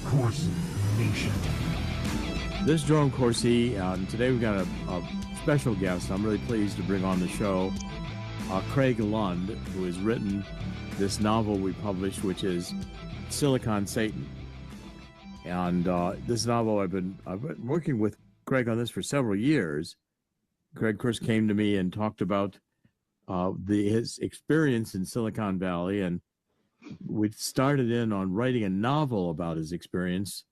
Corsi Nation. This is Jerome Corsi, and today we've got a special guest. I'm really pleased to bring on the show Cregg Lund, who has written this novel we published, which is Silicon Satan. And this novel, I've been working with Cregg on this for several years. Cregg first came to me and talked about his experience in Silicon Valley, and we started in on writing a novel about his experience.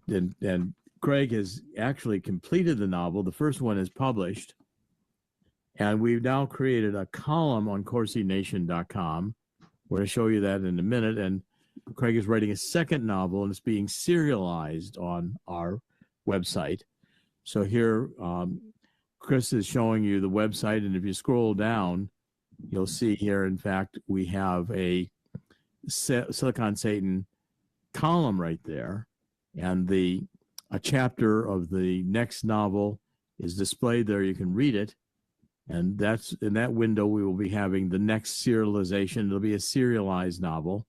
And Cregg has actually completed the novel. The first one is published. And we've now created a column on CorsiNation.com. We're going to show you that in a minute. And Cregg is writing a second novel, and it's being serialized on our website. So here, Chris is showing you the website. And if you scroll down, you'll see here, in fact, we have a Silicon Satan column right there. And a chapter of the next novel is displayed there. You can read it. And that's in that window, we will be having the next serialization. It'll be a serialized novel.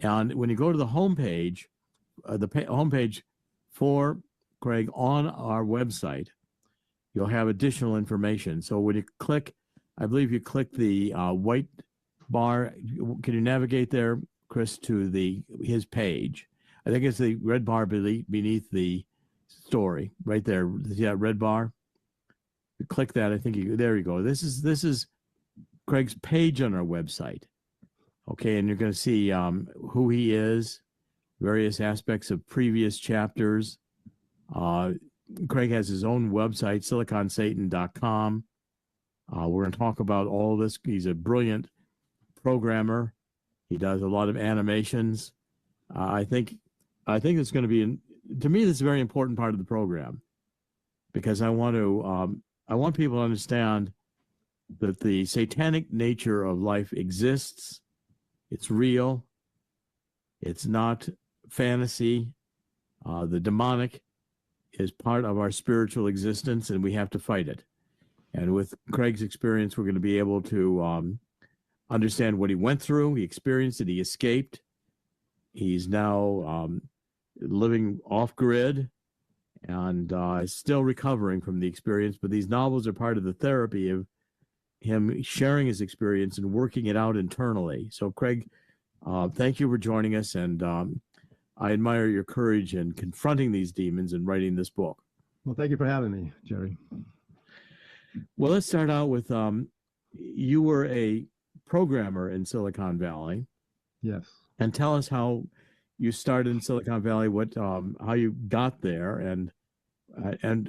And when you go to the homepage, homepage for Cregg on our website, you'll have additional information. So when you click, I believe you click the white bar. Can you navigate there, Chris, to his page? I think it's the red bar beneath the story, right there. See that red bar? You click that. I think there you go. This is Cregg's page on our website. Okay, and you're going to see who he is, various aspects of previous chapters. Cregg has his own website, siliconsatan.com. We're going to talk about all this. He's a brilliant programmer. He does a lot of animations. I think it's going to be, to me, this is a very important part of the program, because I want people to understand that the satanic nature of life exists. It's real. It's not fantasy. The demonic is part of our spiritual existence, and we have to fight it. And with Cregg's experience, we're going to be able to understand what he went through. He experienced it. He escaped. He's now living off-grid and is still recovering from the experience. But these novels are part of the therapy of him sharing his experience and working it out internally. So, Cregg, thank you for joining us. And I admire your courage in confronting these demons and writing this book. Well, thank you for having me, Jerry. Well, let's start out with you were a programmer in Silicon Valley. Yes. And tell us how you started in Silicon Valley, how you got there, and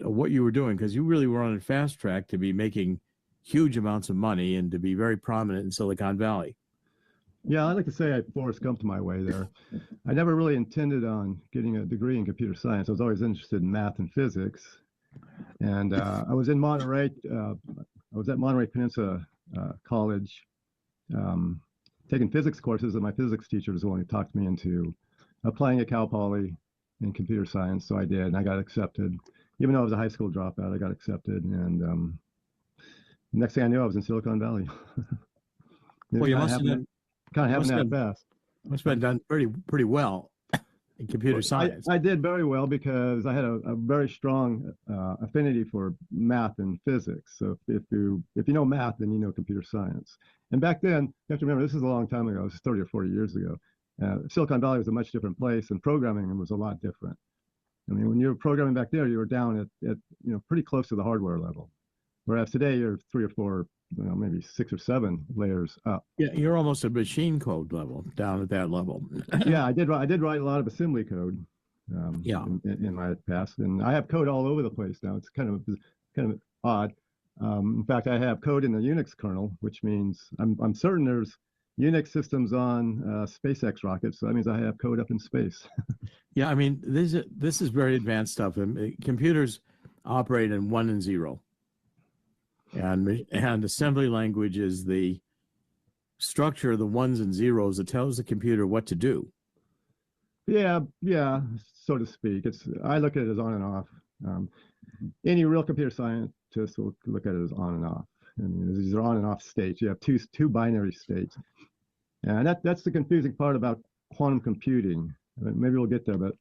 what you were doing, because you really were on a fast track to be making huge amounts of money and to be very prominent in Silicon Valley. Yeah, I like to say I Forrest Gumped my way there. I never really intended on getting a degree in computer science. I was always interested in math and physics. And I was in Monterey. I was at Monterey Peninsula College taking physics courses, and my physics teacher was the one who talked me into applying at Cal Poly in computer science. So I did, and I got accepted. Even though I was a high school dropout, I got accepted. And next thing I knew, I was in Silicon Valley. Well, you must have been kind of happened that fast. Must have been done pretty well in computer science. I did very well because I had a very strong affinity for math and physics. So if you know math, then you know computer science. And back then, you have to remember, this is a long time ago. This is 30 or 40 years ago. Silicon Valley was a much different place, and programming was a lot different. I mean, when you were programming back there, you were down at pretty close to the hardware level, whereas today you're 3 or 4, maybe 6 or 7 layers up. Yeah, you're almost at machine code level, down at that level. Yeah, I did write a lot of assembly code. In my past, and I have code all over the place now. It's kind of odd. In fact, I have code in the Unix kernel, which means I'm certain there's Unix systems on SpaceX rockets. So that means I have code up in space. Yeah, I mean, this is very advanced stuff. Computers operate in 1 and 0. And assembly language is the structure of the ones and zeros that tells the computer what to do. Yeah, so to speak. I look at it as on and off. Any real computer scientist will look at it as on and off. I mean, these are on and off states. You have two binary states, and that's the confusing part about quantum computing. Maybe we'll get there, but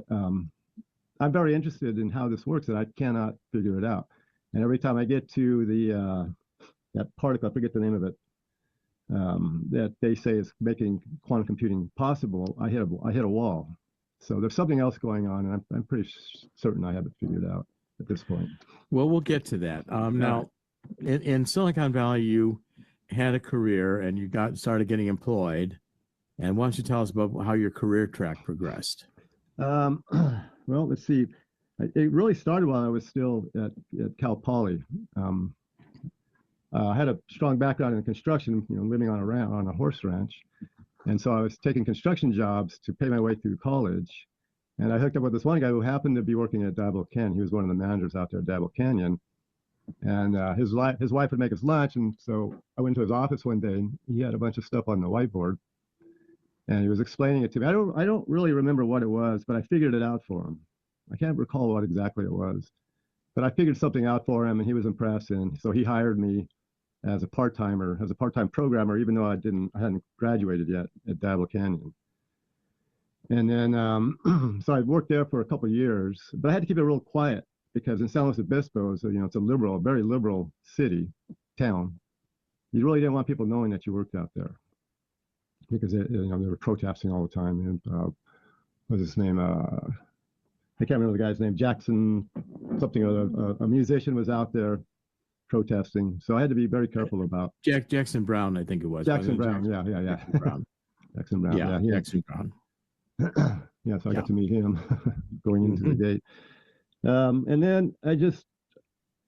I'm very interested in how this works, and I cannot figure it out. And every time I get to the that particle, I forget the name of it, that they say is making quantum computing possible, I hit a wall. So there's something else going on, and I'm pretty certain I have it figured out at this point. Well, we'll get to that. Now, in Silicon Valley, you had a career and you started getting employed. And why don't you tell us about how your career track progressed? Well, let's see. It really started while I was still at Cal Poly. I had a strong background in construction, living on a horse ranch. And so I was taking construction jobs to pay my way through college. And I hooked up with this one guy who happened to be working at Diablo Canyon. He was one of the managers out there at Diablo Canyon. And his wife would make us lunch. And so I went to his office one day, and he had a bunch of stuff on the whiteboard. And he was explaining it to me. I don't really remember what it was, but I figured it out for him. I can't recall what exactly it was. But I figured something out for him, and he was impressed. And so he hired me as a part-time programmer, even though I hadn't graduated yet at Diablo Canyon. And then, so I worked there for a couple of years, but I had to keep it real quiet because in San Luis Obispo, so, it's a very liberal town. You really didn't want people knowing that you worked out there because they were protesting all the time. And what was his name? I can't remember the guy's name. Jackson, something or other. A musician was out there protesting, so I had to be very careful about Jackson Brown, I think it was. Jackson Brown, yeah. Jackson Brown. Jackson Brown, yeah. Jackson Brown. Yeah, so I got to meet him going into the gate. And then I just,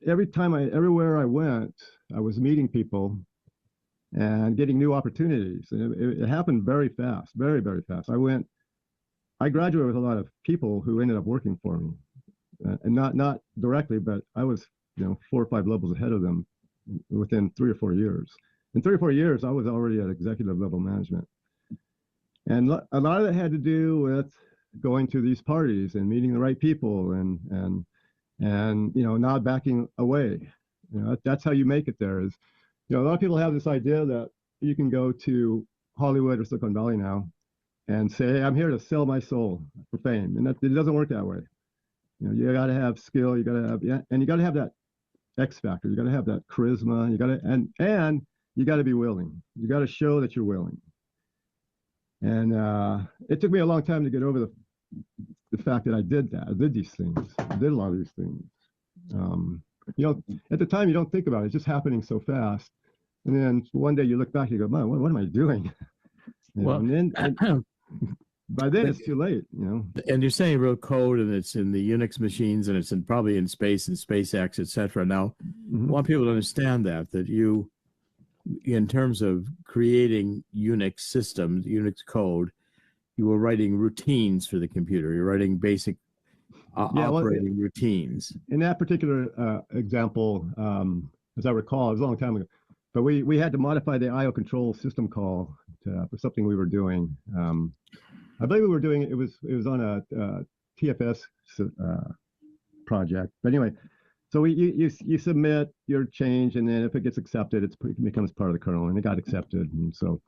everywhere I went, I was meeting people and getting new opportunities. And it happened very fast, very, very fast. I graduated with a lot of people who ended up working for me. And not directly, but I was 4 or 5 levels ahead of them within 3 or 4 years. In 3 or 4 years, I was already at executive level management. And a lot of it had to do with going to these parties and meeting the right people and not backing away. That's how you make it there. Is a lot of people have this idea that you can go to Hollywood or Silicon Valley now and say, hey, I'm here to sell my soul for fame, and it doesn't work that way. You got to have skill, you got to have that X factor, you got to have that charisma, and you got to be willing. You got to show that you're willing. And it took me a long time to get over the fact that I did that. I did these things. I did a lot of these things. At the time you don't think about it. It's just happening so fast. And then one day you look back, you go, man, what am I doing? By then it's too late, And you're saying real code, and it's in the Unix machines, and it's probably in space and SpaceX, etc. Now, I want people to understand that you, in terms of creating Unix systems, Unix code, you were writing routines for the computer. You're writing basic operating routines. In that particular example, as I recall, it was a long time ago, but we had to modify the IO control system call for something we were doing. I believe we were doing it was on a TFS project. But anyway, so you submit your change, and then if it gets accepted, it becomes part of the kernel, and it got accepted. And so,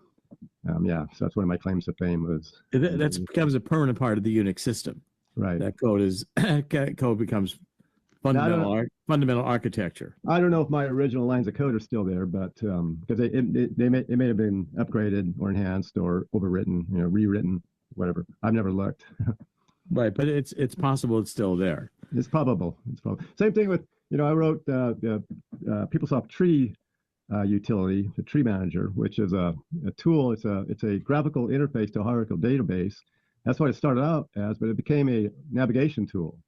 so that's one of my claims to fame was. That becomes a permanent part of the Unix system. Right. That code becomes fundamental architecture. I don't know if my original lines of code are still there, but because they may have been upgraded or enhanced or overwritten, rewritten, whatever. I've never looked. Right, but it's possible it's still there. It's probable. Same thing with I wrote the PeopleSoft Tree utility, the Tree Manager, which is a tool. It's a graphical interface to a hierarchical database. That's what it started out as, but it became a navigation tool.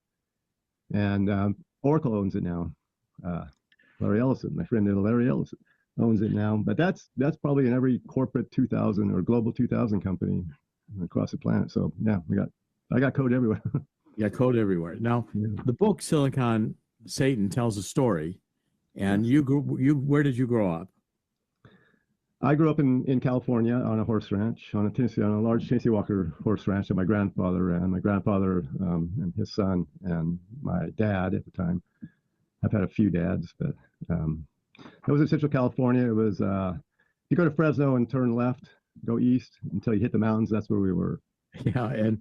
And Oracle owns it now. Larry Ellison, my friend Larry Ellison, owns it now. But that's probably in every corporate 2000 or global 2000 company across the planet. So yeah, I got code everywhere. Yeah, code everywhere. Now, the book Silicon Satan tells a story, and where did you grow up? I grew up in California on a horse ranch, on a large Tennessee Walker horse ranch that my grandfather ran. My grandfather and his son and my dad at the time. I've had a few dads, but it was in Central California. It was you go to Fresno and turn left, go east until you hit the mountains. That's where we were. Yeah,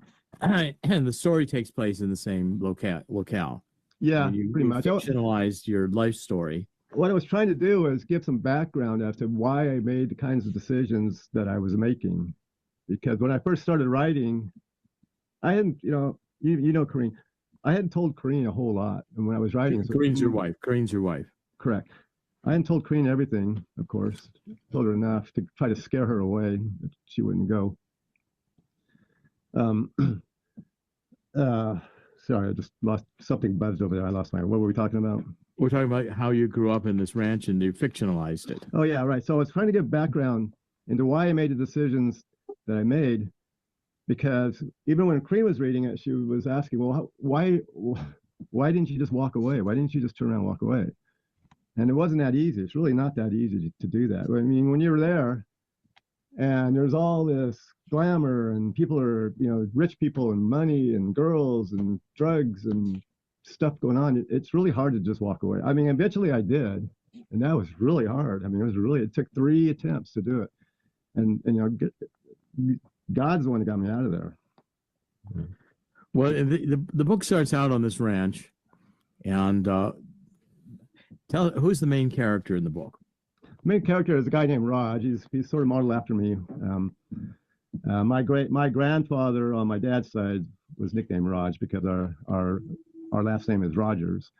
and the story takes place in the same locale. I Yeah, mean, you, pretty you much. fictionalized your life story. What I was trying to do was give some background as to why I made the kinds of decisions that I was making. Because when I first started writing, I hadn't, you know, Corrine, I hadn't told Corrine a whole lot. And when I was writing, so Green's your wife. Green's your wife. correct. I hadn't told Corrine everything, of course. Told her enough to try to scare her away, but she wouldn't go. Um, uh, sorry, I just lost something buzzed over there. I lost what were we talking about? We're talking about how you grew up in this ranch and you fictionalized it. Oh yeah, right. So I was trying to give background into why I made the decisions that I made, because even when Corrine was reading it, she was asking, well, why didn't you just walk away? Why didn't you just turn around and walk away? And it wasn't that easy. It's really not that easy to do that. I mean, when you're there and there's all this glamour and people are, rich people and money and girls and drugs and stuff going on, it's really hard to just walk away. I mean, eventually I did, and that was really hard. I mean, it took 3 attempts to do it. And God's the one that got me out of there. Well, the book starts out on this ranch, and who's the main character in the book? The main character is a guy named Raj. He's sort of modeled after me. My grandfather on my dad's side was nicknamed Raj because our last name is Rogers.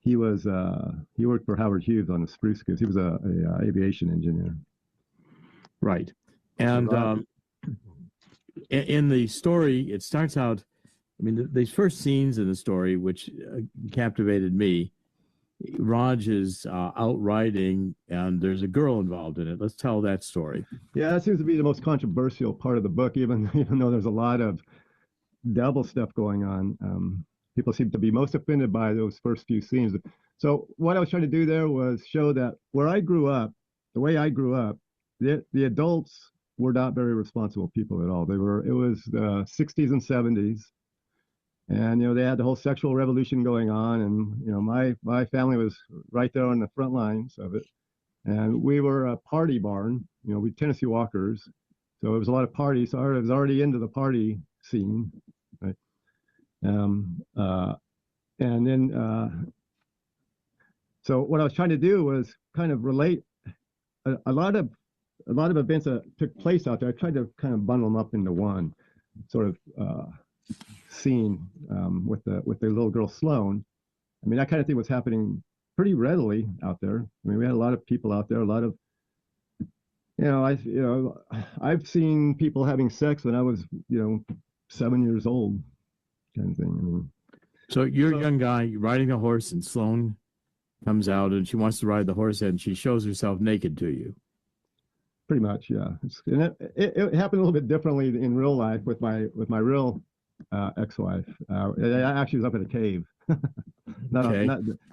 He worked for Howard Hughes on the Spruce Goose. He was a aviation engineer. Right, and in the story, it starts out. I mean, these first scenes in the story, which captivated me, Raj is out riding, and there's a girl involved in it. Let's tell that story. Yeah, that seems to be the most controversial part of the book, even though there's a lot of double stuff going on. People seem to be most offended by those first few scenes. So what I was trying to do there was show that where I grew up, the way I grew up, the adults were not very responsible people at all. It was the 60s and 70s. And, they had the whole sexual revolution going on. And, my family was right there on the front lines of it. And we were a party barn, we Tennessee Walkers. So it was a lot of parties. So I was already into the party scene. Right. And then, so what I was trying to do was kind of relate a lot of events that took place out there. I tried to kind of bundle them up into one sort of scene with the little girl Sloan. I mean, that kind of thing was happening pretty readily out there. I mean, we had a lot of people out there, a lot of, I've seen people having sex when I was, 7 years old, kind of thing. I mean, so you're a young guy riding a horse, and Sloan comes out, and she wants to ride the horse, and she shows herself naked to you. Pretty much, yeah. And it happened a little bit differently in real life with my real ex-wife. I actually was up at a cave. Okay.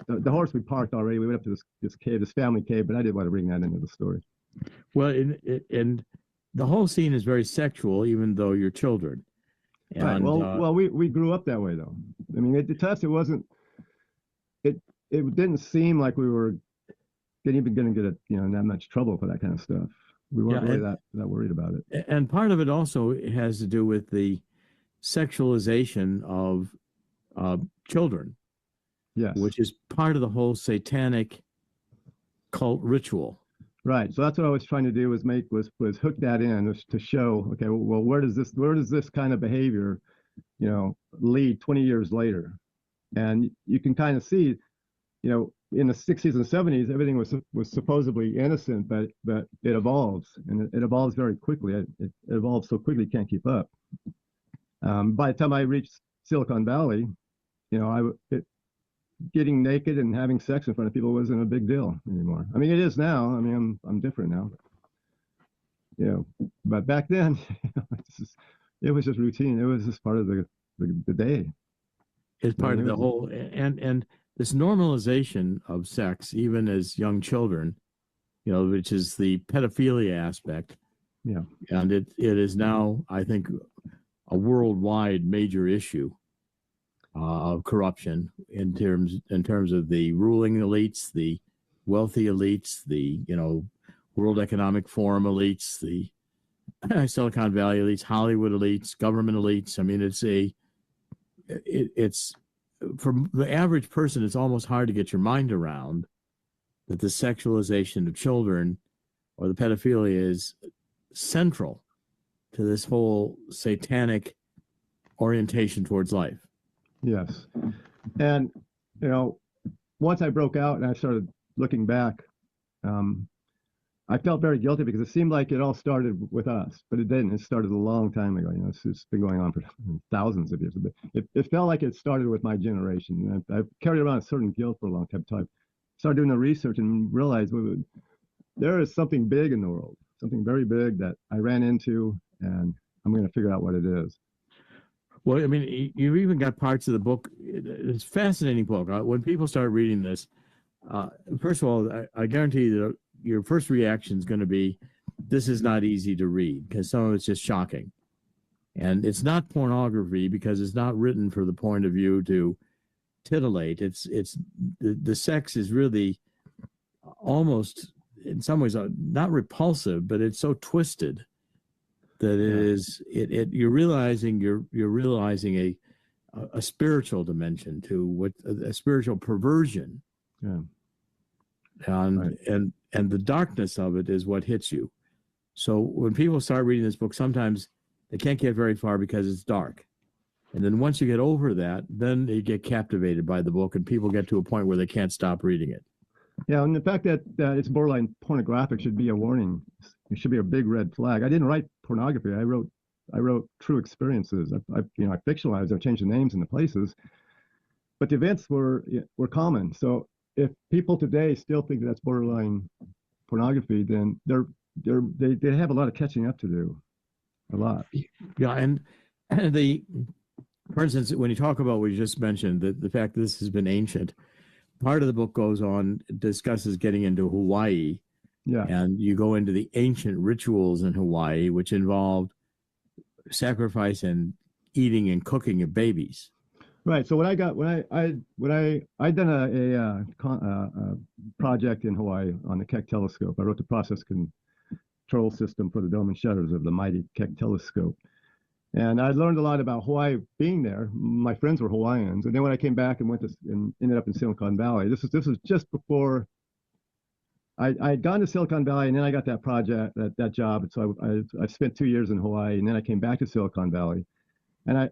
The horse we parked already. We went up to this cave, this family cave, but I didn't want to bring that into the story. Well, and the whole scene is very sexual, even though you're children. And, right. Well, we grew up that way, though. I mean, to us, it wasn't. It didn't seem like we were even going to get that much trouble for that kind of stuff. We weren't really that worried about it. And part of it also has to do with the sexualization of children. Yes. Which is part of the whole satanic cult ritual. Right. So that's what I was trying to do was hook that in to show, okay, well, where does this kind of behavior, lead 20 years later? And you can kind of see, in the 60s and 70s, everything was supposedly innocent, but it evolves, and it evolves very quickly. It evolves so quickly you can't keep up. By the time I reached Silicon Valley, getting naked and having sex in front of people wasn't a big deal anymore. I mean, it is now. I mean, I'm different now. But back then, it was just routine. It was just part of the day. It's part of the whole, and this normalization of sex, even as young children, which is the pedophilia aspect. Yeah. And it is now, I think, a worldwide major issue of corruption in terms of the ruling elites, the wealthy elites, the World Economic Forum elites, the Silicon Valley elites, Hollywood elites, government elites. I mean, it's for the average person, it's almost hard to get your mind around that the sexualization of children or the pedophilia is central to this whole satanic orientation towards life. Yes. And, you know, once I broke out and I started looking back, I felt very guilty because it seemed like it all started with us, but it didn't. It started a long time ago. You know, it's been going on for thousands of years. But it felt like it started with my generation. I've carried around a certain guilt for a long time. Started doing the research and realized there is something big in the world, something very big that I ran into, and I'm going to figure out what it is. Well, I mean, you've even got parts of the book. It's a fascinating book. When people start reading this, first of all, I guarantee that your first reaction is going to be, this is not easy to read because some of it's just shocking. And it's not pornography because it's not written for the point of view to titillate. It's the sex is really almost in some ways not repulsive, but it's so twisted that you're realizing a spiritual dimension to what a spiritual perversion. Yeah. And the darkness of it is what hits you. So when people start reading this book, sometimes they can't get very far because it's dark. And then once you get over that, then they get captivated by the book and people get to a point where they can't stop reading it. Yeah, and the fact that it's borderline pornographic should be a warning. It should be a big red flag. I didn't write pornography. I wrote true experiences. I fictionalized. I changed the names and the places, but the events were common. So if people today still think that's borderline pornography, then they have a lot of catching up to do. A lot. Yeah, and for instance, when you talk about what you just mentioned, the fact that this has been ancient, part of the book goes on, discusses getting into Hawaii. Yeah. And you go into the ancient rituals in Hawaii, which involved sacrifice and eating and cooking of babies. Right. So when I done a project in Hawaii on the Keck telescope. I wrote the process control system for the dome and shutters of the mighty Keck telescope. And I learned a lot about Hawaii being there. My friends were Hawaiians. And then when I came back and ended up in Silicon Valley, this was just before I had gone to Silicon Valley, and then I got that project, that job. And so I spent 2 years in Hawaii, and then I came back to Silicon Valley. And I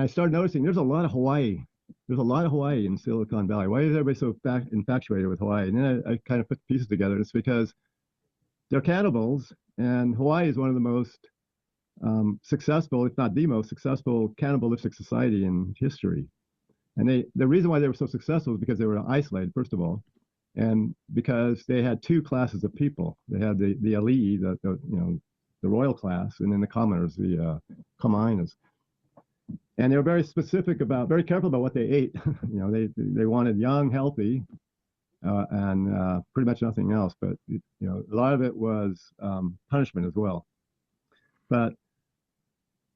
started noticing there's a lot of Hawaii. There's a lot of Hawaii in Silicon Valley. Why is everybody so infatuated with Hawaii? And then I kind of put the pieces together. It's because they're cannibals, and Hawaii is one of the most successful, if not the most successful, cannibalistic society in history. And the reason why they were so successful is because they were isolated, first of all, and because they had two classes of people. They had the elite, the royal class, and then the commoners, the kamainas. And they were very careful about what they ate. They wanted young, healthy, and pretty much nothing else. But a lot of it was punishment as well. But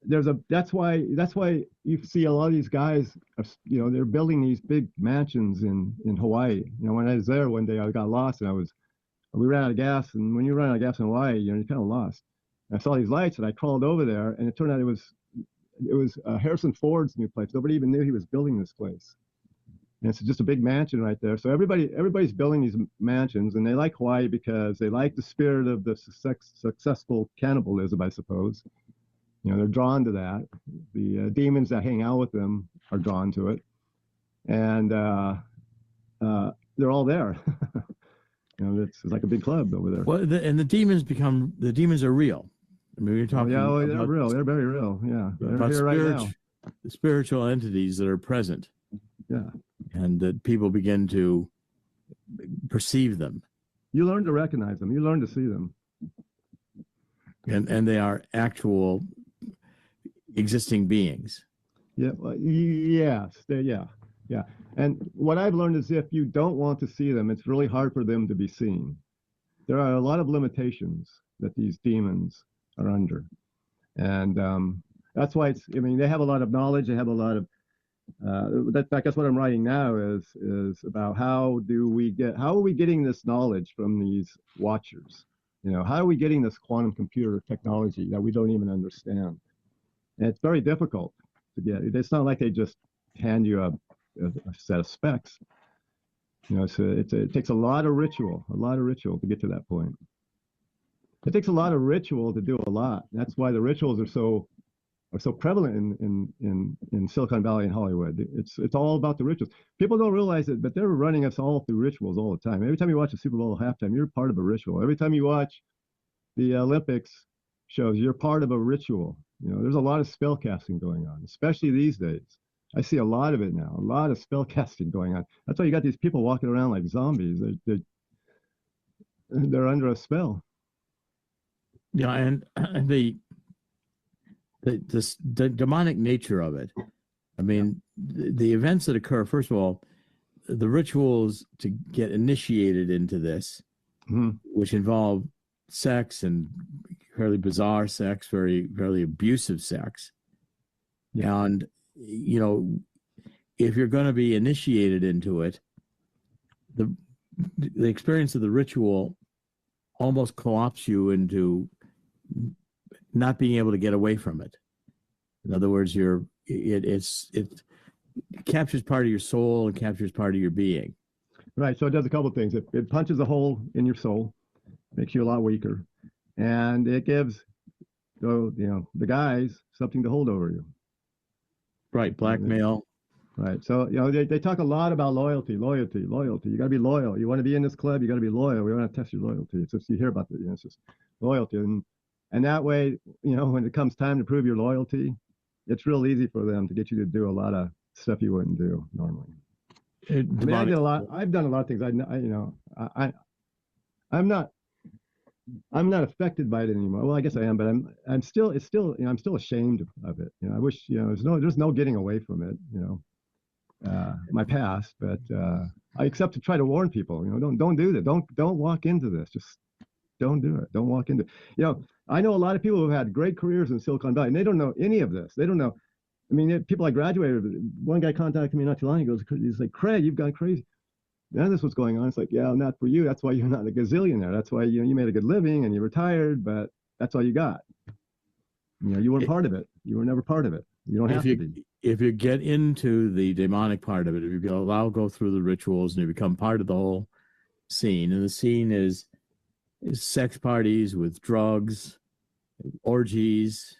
that's why you see a lot of these guys, they're building these big mansions in Hawaii. When I was there one day, I got lost, and we ran out of gas. And when you run out of gas in Hawaii, you're kind of lost. And I saw these lights, and I crawled over there, and it turned out it was Harrison Ford's new place. Nobody even knew he was building this place. And it's just a big mansion right there. So everybody's building these mansions, and they like Hawaii because they like the spirit of the successful cannibalism, I suppose. They're drawn to that. The demons that hang out with them are drawn to it, and they're all there. It's like a big club over there. Well, the demons are real. I mean, you're talking. They're real. They're very real. Yeah, they're here right now. The spiritual entities that are present. Yeah, and that people begin to perceive them. You learn to recognize them. You learn to see them. And they are actual existing beings. Yeah. Yes. Yeah. And what I've learned is if you don't want to see them, it's really hard for them to be seen. There are a lot of limitations that these demons are under. And that's why they have a lot of knowledge. They have a lot of, I guess what I'm writing now is about how are we getting this knowledge from these watchers? You know, how are we getting this quantum computer technology that we don't even understand? And it's very difficult to get. It's not like they just hand you a set of specs. You know, it takes a lot of ritual to get to that point. It takes a lot of ritual to do a lot. That's why the rituals are so prevalent in Silicon Valley and Hollywood. It's all about the rituals. People don't realize it, but they're running us all through rituals all the time. Every time you watch a Super Bowl halftime, you're part of a ritual. Every time you watch the Olympics shows, you're part of a ritual. You know, there's a lot of spell casting going on, especially these days. I see a lot of it now, a lot of spell casting going on. That's why you got these people walking around like zombies. They're under a spell. Yeah, and the demonic nature of it. I mean, the events that occur, first of all, the rituals to get initiated into this, which involve sex and fairly bizarre sex, very abusive sex. Yeah. And, you know, if you're going to be initiated into it, the experience of the ritual almost co-opts you into not being able to get away from it. In other words, it captures part of your soul and captures part of your being. Right. So it does a couple of things. It punches a hole in your soul, makes you a lot weaker, and it gives the guys something to hold over you. Right. Blackmail. Right. So, you know, they talk a lot about loyalty. You got to be loyal. You want to be in this club, you got to be loyal. We want to test your loyalty. It's just, you hear about it's just loyalty. And that way, you know, when it comes time to prove your loyalty, it's real easy for them to get you to do a lot of stuff you wouldn't do normally. I mean, I've done a lot of things. I'm not affected by it anymore. Well, I guess I am, but I'm still ashamed of it. You know, I wish, you know, there's no getting away from it, you know, my past, but I accept to try to warn people, you know, don't do that. Don't walk into this. Just don't do it. Don't walk into it. You know, I know a lot of people who have had great careers in Silicon Valley, and they don't know any of this. They don't know. I mean, people I graduated with, one guy contacted me not too long ago. He's like, Craig, you've gone crazy. None of this was going on. It's like, yeah, not for you. That's why you're not a gazillionaire. That's why you made a good living and you retired, but that's all you got. You know, you weren't part of it. You were never part of it. You don't have to be. If you get into the demonic part of it, if you allow go through the rituals and you become part of the whole scene, and the scene is sex parties with drugs, orgies,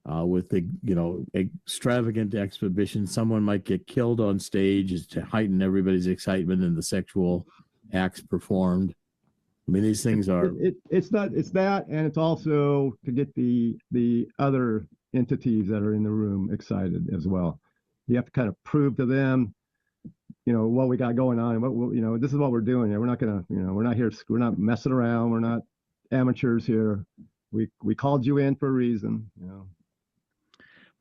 with the, you know, extravagant exhibition. Someone might get killed on stage to heighten everybody's excitement and the sexual acts performed. I mean, these things are. It's that, and it's also to get the other entities that are in the room excited as well. You have to kind of prove to them, you know, what we got going on, and what, you know, this is what we're doing here. We're not gonna, you know, we're not here. We're not messing around. We're not amateurs here. We called you in for a reason, you know.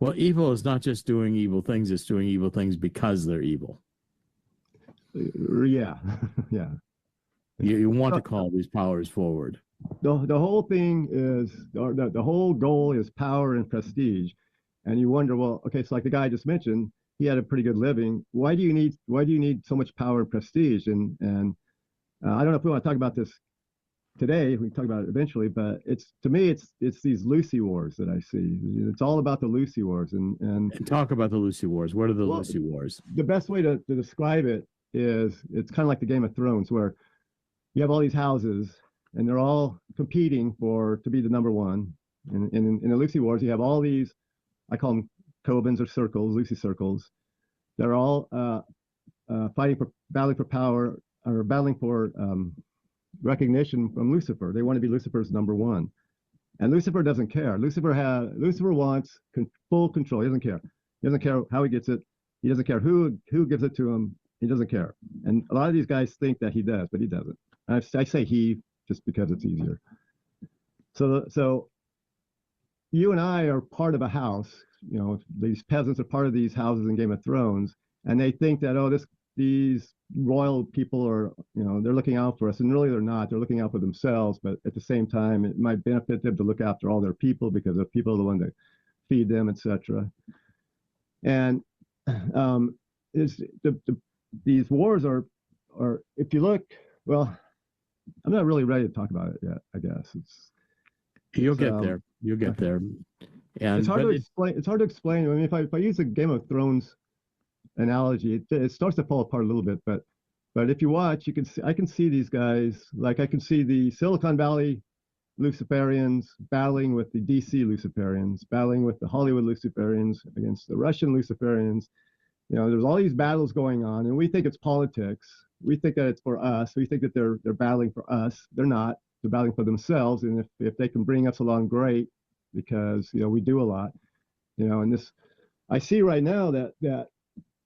Well, evil is not just doing evil things; it's doing evil things because they're evil. Yeah, yeah. You want to call these powers forward. The whole thing is the whole goal is power and prestige, and you wonder, well, okay, so like the guy I just mentioned, he had a pretty good living. Why do you need so much power and prestige? And I don't know if we want to talk about this today. We can talk about it eventually, but to me it's these Lucy wars that I see. It's all about the Lucy wars, and talk about the Lucy wars. What are the Lucy wars? The best way to describe it is it's kind of like the Game of Thrones, where you have all these houses and they're all competing to be the number one. And in the Lucy wars, you have all these, I call them covens or circles, Lucy circles. They're all battling for power, or battling for recognition from Lucifer. They want to be Lucifer's number one. And Lucifer doesn't care. Lucifer wants full control. He doesn't care. He doesn't care how he gets it. He doesn't care who gives it to him. He doesn't care. And a lot of these guys think that he does, but he doesn't. I say he just because it's easier. So you and I are part of a house. You know, these peasants are part of these houses in Game of Thrones, and they think that, these royal people are, you know, they're looking out for us, and really they're not. They're looking out for themselves, but at the same time, it might benefit them to look after all their people because the people are the ones that feed them, etc. And these wars are, if you look, well, I'm not really ready to talk about it yet. I guess You'll get there. You'll get okay. there. It's And hard but to explain. It's hard to explain. I mean, if I use a Game of Thrones analogy, it starts to fall apart a little bit. But if you watch, you can see I can see these guys. Like I can see the Silicon Valley Luciferians battling with the DC Luciferians, battling with the Hollywood Luciferians against the Russian Luciferians. You know, there's all these battles going on, and we think it's politics. We think that it's for us. We think that they're battling for us. They're not. They're battling for themselves. And if they can bring us along, great, because you know we do a lot. You know, and this I see right now that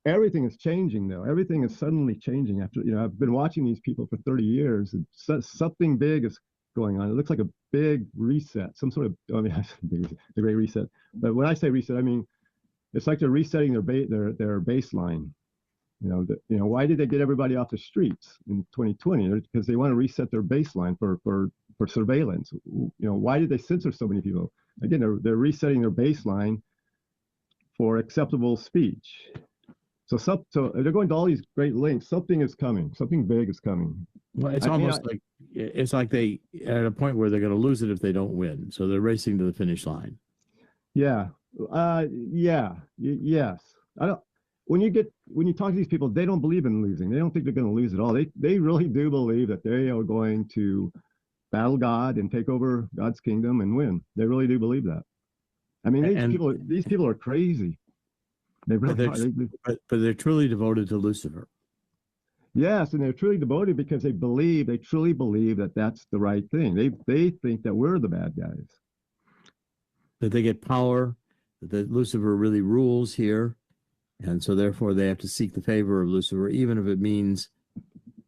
everything is changing though. Everything is suddenly changing after, you know, I've been watching these people for 30 years and something big is going on. It looks like a big reset, some sort of, I mean, the great reset. But when I say reset, I mean, it's like they're resetting their baseline. You know, why did they get everybody off the streets in 2020? Because they want to reset their baseline for surveillance. You know, why did they censor so many people? Again, they're resetting their baseline for acceptable speech. So they're going to all these great lengths. Something is coming. Something big is coming. well, it's like they at a point where they're going to lose it if they don't win. So they're racing to the finish line. Yeah. Yes. I don't. When you talk to these people, they don't believe in losing. They don't think they're going to lose at all. They really do believe that they are going to battle God and take over God's kingdom and win. They really do believe that. I mean, these people are crazy. They really are. But they're truly devoted to Lucifer. Yes, and they're truly devoted because they truly believe that that's the right thing. They think that we're the bad guys. That they get power, that Lucifer really rules here. And so therefore they have to seek the favor of Lucifer, even if it means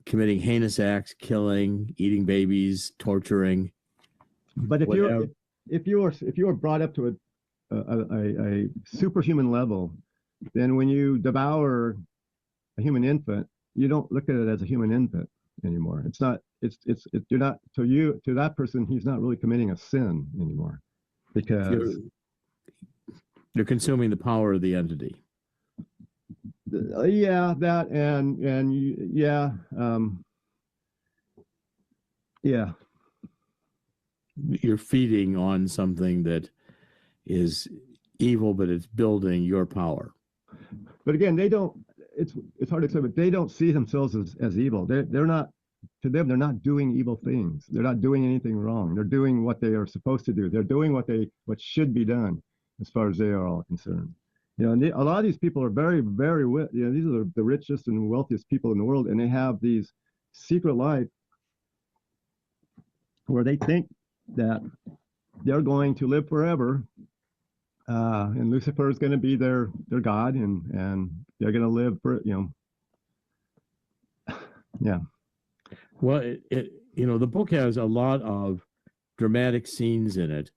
committing heinous acts, killing, eating babies, torturing. But if you are brought up to a superhuman level, then when you devour a human infant, you don't look at it as a human infant anymore. You're not, to that person, he's not really committing a sin anymore, because you're consuming the power of the entity. Yeah, that yeah. You're feeding on something that is evil, but it's building your power. But again, they don't. It's hard to say, but they don't see themselves as evil. They're not. To them, they're not doing evil things. They're not doing anything wrong. They're doing what they are supposed to do. They're doing what should be done, as far as they are all concerned. You know, and a lot of these people are very, very, you know, these are the richest and wealthiest people in the world, and they have these secret life where they think that they're going to live forever, and Lucifer is going to be their god, and they're going to live for, you know, yeah. Well, you know, the book has a lot of dramatic scenes in it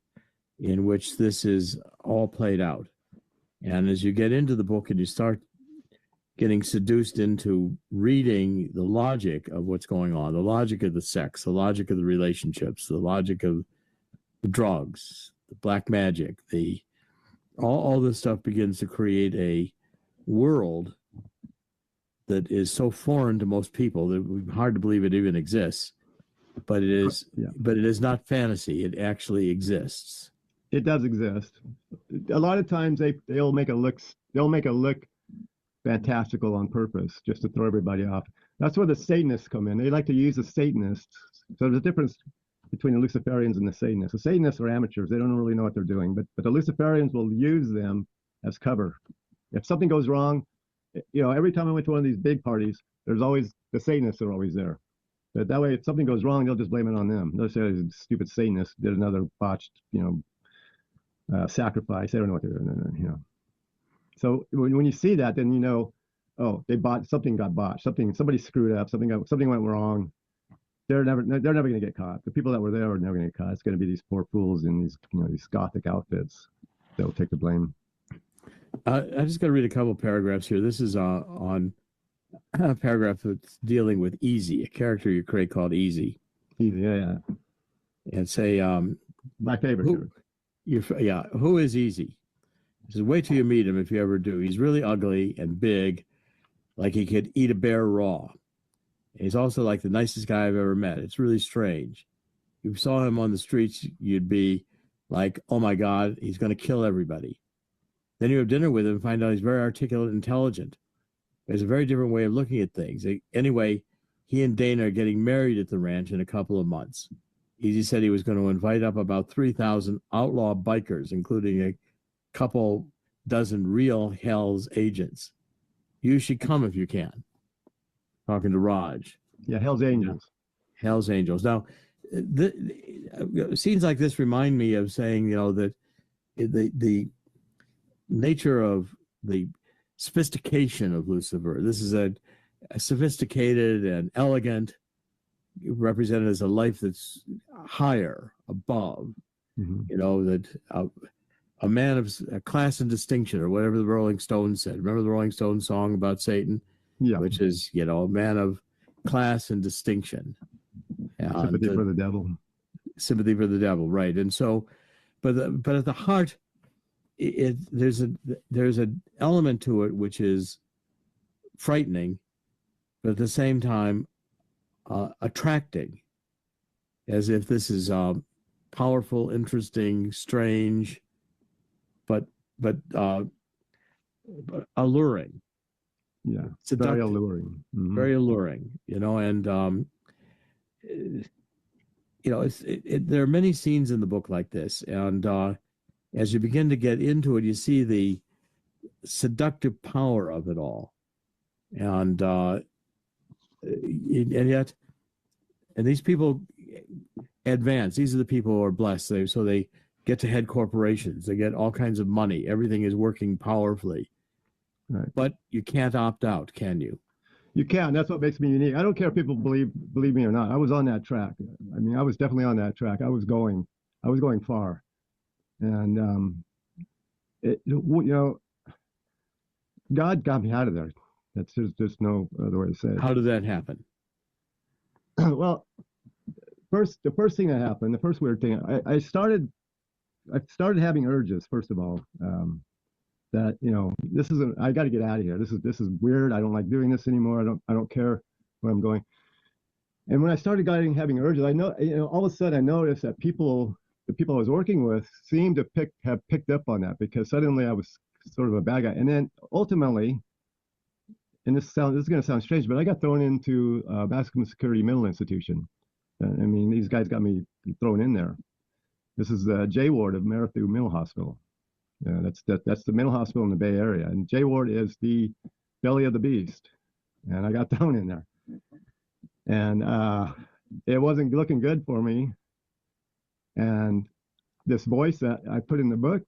in which this is all played out. And as you get into the book and you start getting seduced into reading the logic of what's going on, the logic of the sex, the logic of the relationships, the logic of the drugs, the black magic, all this stuff begins to create a world that is so foreign to most people that it's hard to believe it even exists. But it is, but it is not fantasy. It actually exists. It does exist. A lot of times they'll make it look fantastical on purpose, just to throw everybody off. That's where the Satanists come in. They like to use the Satanists. So there's a difference between the Luciferians and the Satanists. The Satanists are amateurs. They don't really know what they're doing, but the Luciferians will use them as cover. If something goes wrong, you know, every time I went to one of these big parties, there's always, the Satanists are always there. But that way, if something goes wrong, they'll just blame it on them. They'll say, stupid Satanists did another botched, you know, sacrifice. They don't know what they're doing, you know. So when you see that, then you know, oh, something got botched, somebody screwed up, something went wrong. They're never going to get caught. The people that were there are never going to get caught. It's going to be these poor fools in these, you know, these gothic outfits that will take the blame. I just got to read a couple paragraphs here. This is on a paragraph that's dealing with Easy, a character you create called Easy. Easy, yeah. And say, my favorite. Who is Easy? He says, wait till you meet him if you ever do. He's really ugly and big, like he could eat a bear raw. He's also like the nicest guy I've ever met. It's really strange. If you saw him on the streets, you'd be like, oh my God, he's going to kill everybody. Then you have dinner with him and find out he's very articulate and intelligent. There's a very different way of looking at things. Anyway, he and Dana are getting married at the ranch in a couple of months. He said he was going to invite up about 3,000 outlaw bikers, including a couple dozen real Hell's agents. You should come if you can. Talking to Raj. Yeah, Hell's Angels. Yeah. Hell's Angels. Now, scenes like this remind me of saying, that the nature of the sophistication of Lucifer. This is a sophisticated and elegant, represented as a life that's higher, above. That a man of class and distinction, or whatever the Rolling Stones said. Remember the Rolling Stones song about Satan? Yeah. Which is, a man of class and distinction. Sympathy for the devil. Sympathy for the devil, right. And so, but at the heart, there's an element to it which is frightening, but at the same time attracting, as if this is powerful, interesting, strange, but alluring. Yeah, seductive. Very alluring. Very alluring, and there are many scenes in the book like this, and as you begin to get into it, you see the seductive power of it all, and yet, and these people advance. These are the people who are blessed. So they get to head corporations. They get all kinds of money. Everything is working powerfully. Right. But you can't opt out, can you? You can. That's what makes me unique. I don't care if people believe me or not. I was on that track. I mean, I was definitely on that track. I was going far, and God got me out of there. That's just no other way to say it. How did that happen? Well, the first thing that happened, the first weird thing, I started having urges. First of all. That this isn't. I got to get out of here. This is weird. I don't like doing this anymore. I don't care where I'm going. And when I started having urges, I know all of a sudden I noticed that the people I was working with seemed to have picked up on that, because suddenly I was sort of a bad guy. And then ultimately, and this is going to sound strange, but I got thrown into maximum security mental institution. I mean, these guys got me thrown in there. This is the J ward of Marathon Mental Hospital. Yeah, that's the mental hospital in the Bay Area, and J ward is the belly of the beast, and I got thrown in there, and it wasn't looking good for me. And this voice that I put in the book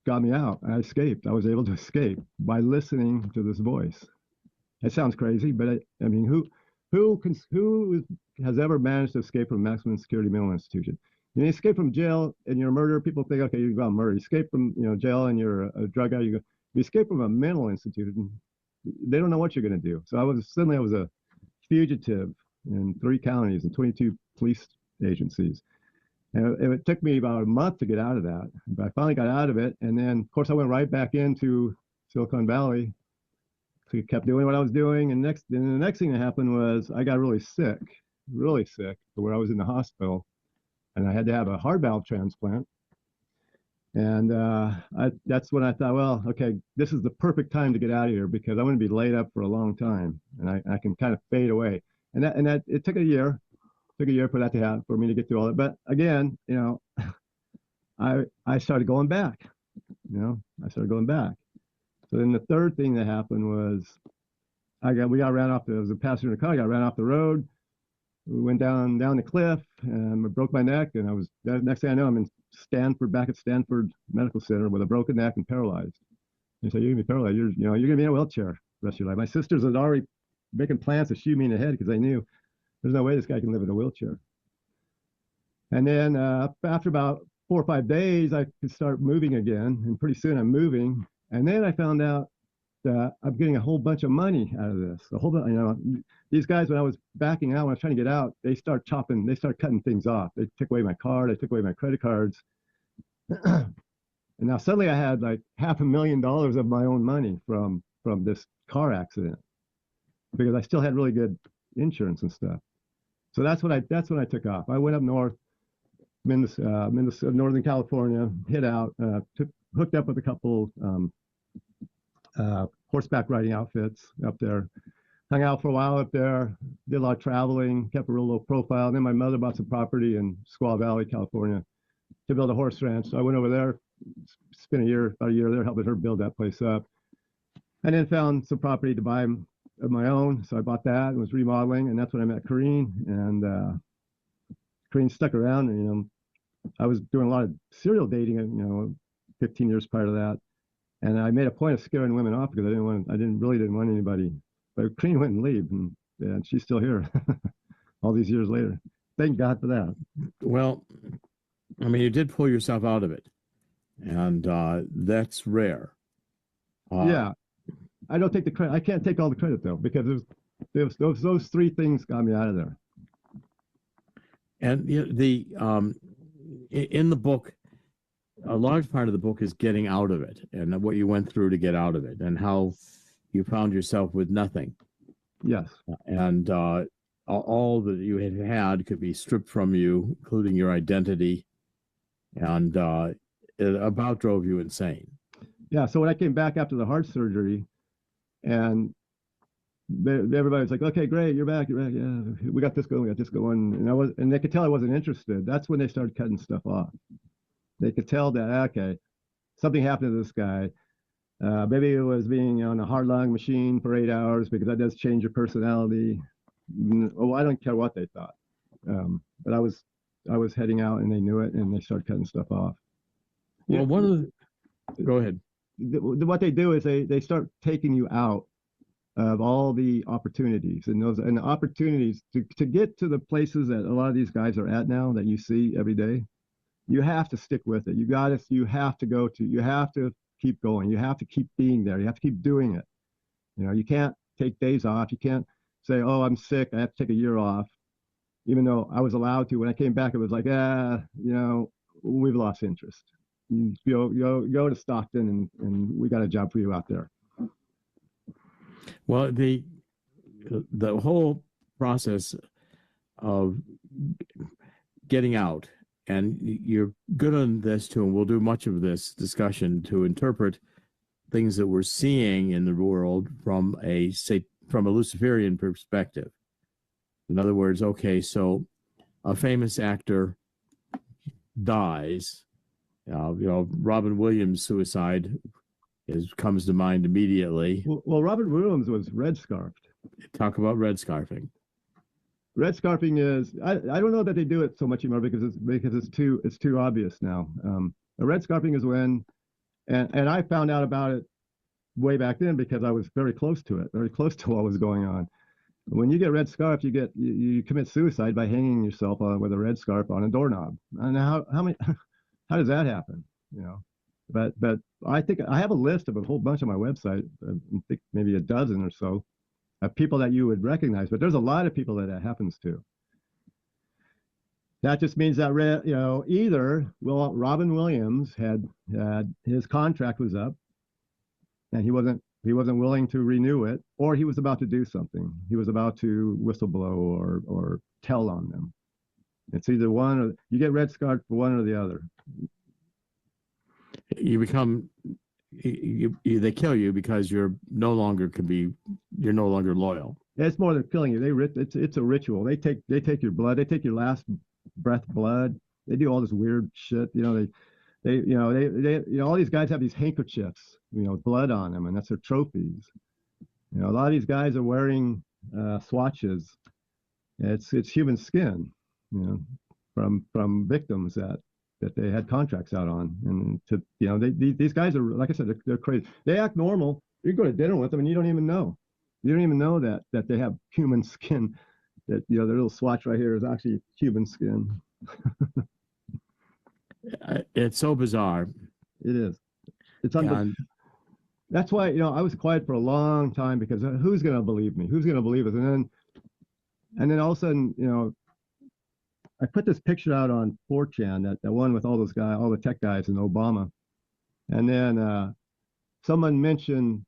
got me out. I escaped. I was able to escape by listening to this voice. It sounds crazy, but I mean, who has ever managed to escape from maximum security mental institution? You escape from jail and you're a murderer, people think, okay, you got murder. You escape from jail and you're a drug guy. You escape from a mental institution. They don't know what you're going to do. So I was a fugitive in 3 counties and 22 police agencies. And it took me about a month to get out of that. But I finally got out of it. And then, of course, I went right back into Silicon Valley. So I kept doing what I was doing. And the next thing that happened was I got really sick to where I was in the hospital. And I had to have a heart valve transplant. And that's when I thought, well, okay, this is the perfect time to get out of here, because I'm going to be laid up for a long time, and I can kind of fade away. And that it took a year for that to happen, for me to get through all that. But again, I started going back. I started going back. So then the third thing that happened was we got ran off. There was a passenger in the car. I got ran off the road. We went down the cliff, and I broke my neck. And next thing I know, I'm in back at Stanford Medical Center with a broken neck and paralyzed. They said, you're gonna be paralyzed. You're gonna be in a wheelchair the rest of your life. My sisters had already making plans to shoot me in the head, because they knew there's no way this guy can live in a wheelchair. And then after about 4 or 5 days, I could start moving again, and pretty soon I'm moving. And then I found out that I'm getting a whole bunch of money out of this. A whole bunch, these guys, when I was backing out, when I was trying to get out, they start cutting things off. They took away my card, they took away my credit cards. And now suddenly I had like $500,000 of my own money from this car accident, because I still had really good insurance and stuff. So that's when I took off. I went up north, Northern California, hit out, hooked up with a couple horseback riding outfits up there. Hung out for a while up there, did a lot of traveling, kept a real low profile. And then my mother bought some property in Squaw Valley, California, to build a horse ranch. So I went over there, spent about a year there, helping her build that place up. And then found some property to buy of my own. So I bought that and was remodeling. And that's when I met Corrine. And Corrine stuck around. And, I was doing a lot of serial dating, 15 years prior to that. And I made a point of scaring women off because I really didn't want anybody. But Corrine wouldn't leave, and she's still here all these years later. Thank God for that. Well, I mean, you did pull yourself out of it, and that's rare. Yeah, I don't take the credit. I can't take all the credit though, because those three things got me out of there. And in the book, a large part of the book is getting out of it, and what you went through to get out of it, and how you found yourself with nothing. Yes. And all that you had could be stripped from you, including your identity, and it about drove you insane. Yeah. So when I came back after the heart surgery, and everybody was like, "Okay, great, you're back. You're back. Yeah, we got this going. And they could tell I wasn't interested. That's when they started cutting stuff off. They could tell that, okay, something happened to this guy. Maybe it was being on a hard lung machine for 8 hours, because that does change your personality. Oh, I don't care what they thought. But I was heading out, and they knew it, and they started cutting stuff off. Well, go ahead. What they do is they start taking you out of all the opportunities, and the opportunities to get to the places that a lot of these guys are at now that you see every day. You have to stick with it. You have to keep going. You have to keep being there. You have to keep doing it. You can't take days off. You can't say, "Oh, I'm sick, I have to take a year off." Even though I was allowed to. When I came back, it was like, we've lost interest. You go to Stockton, and we got a job for you out there. Well, the whole process of getting out, and you're good on this too, and we'll do much of this discussion to interpret things that we're seeing in the world from a Luciferian perspective. In other words, okay, so a famous actor dies. Robin Williams' suicide comes to mind immediately. Well, Robin Williams was red scarfed. Talk about red scarfing. Red scarfing is, I don't know that they do it so much anymore, because it's too obvious now. A red scarfing is when, and I found out about it way back then because I was very close to it, very close to what was going on. When you get red scarf, you commit suicide by hanging yourself with a red scarf on a doorknob. And how does that happen? But I think I have a list of a whole bunch on my website. I think maybe a dozen or so of people that you would recognize. But there's a lot of people that happens to. That just means that Robin Williams had his contract was up, and he wasn't willing to renew it, or he was about to do something. He was about to whistleblow or tell on them. It's either one, or you get red scarred for one or the other. They kill you because you're no longer loyal. It's more than killing you. It's a ritual. They take your blood. They take your last breath blood. They do all this weird shit. All these guys have these handkerchiefs, blood on them, and that's their trophies. A lot of these guys are wearing swatches. It's human skin, from victims that they had contracts out on, and these guys are, like I said, they're crazy. They act normal. You go to dinner with them, and you don't even know that they have human skin. That their little swatch right here is actually human skin. It's so bizarre. It is. It's unbelievable. That's why I was quiet for a long time, because who's going to believe me? Who's going to believe us? And then all of a sudden, I put this picture out on 4chan, that one with all those guys, all the tech guys, and Obama. And then someone mentioned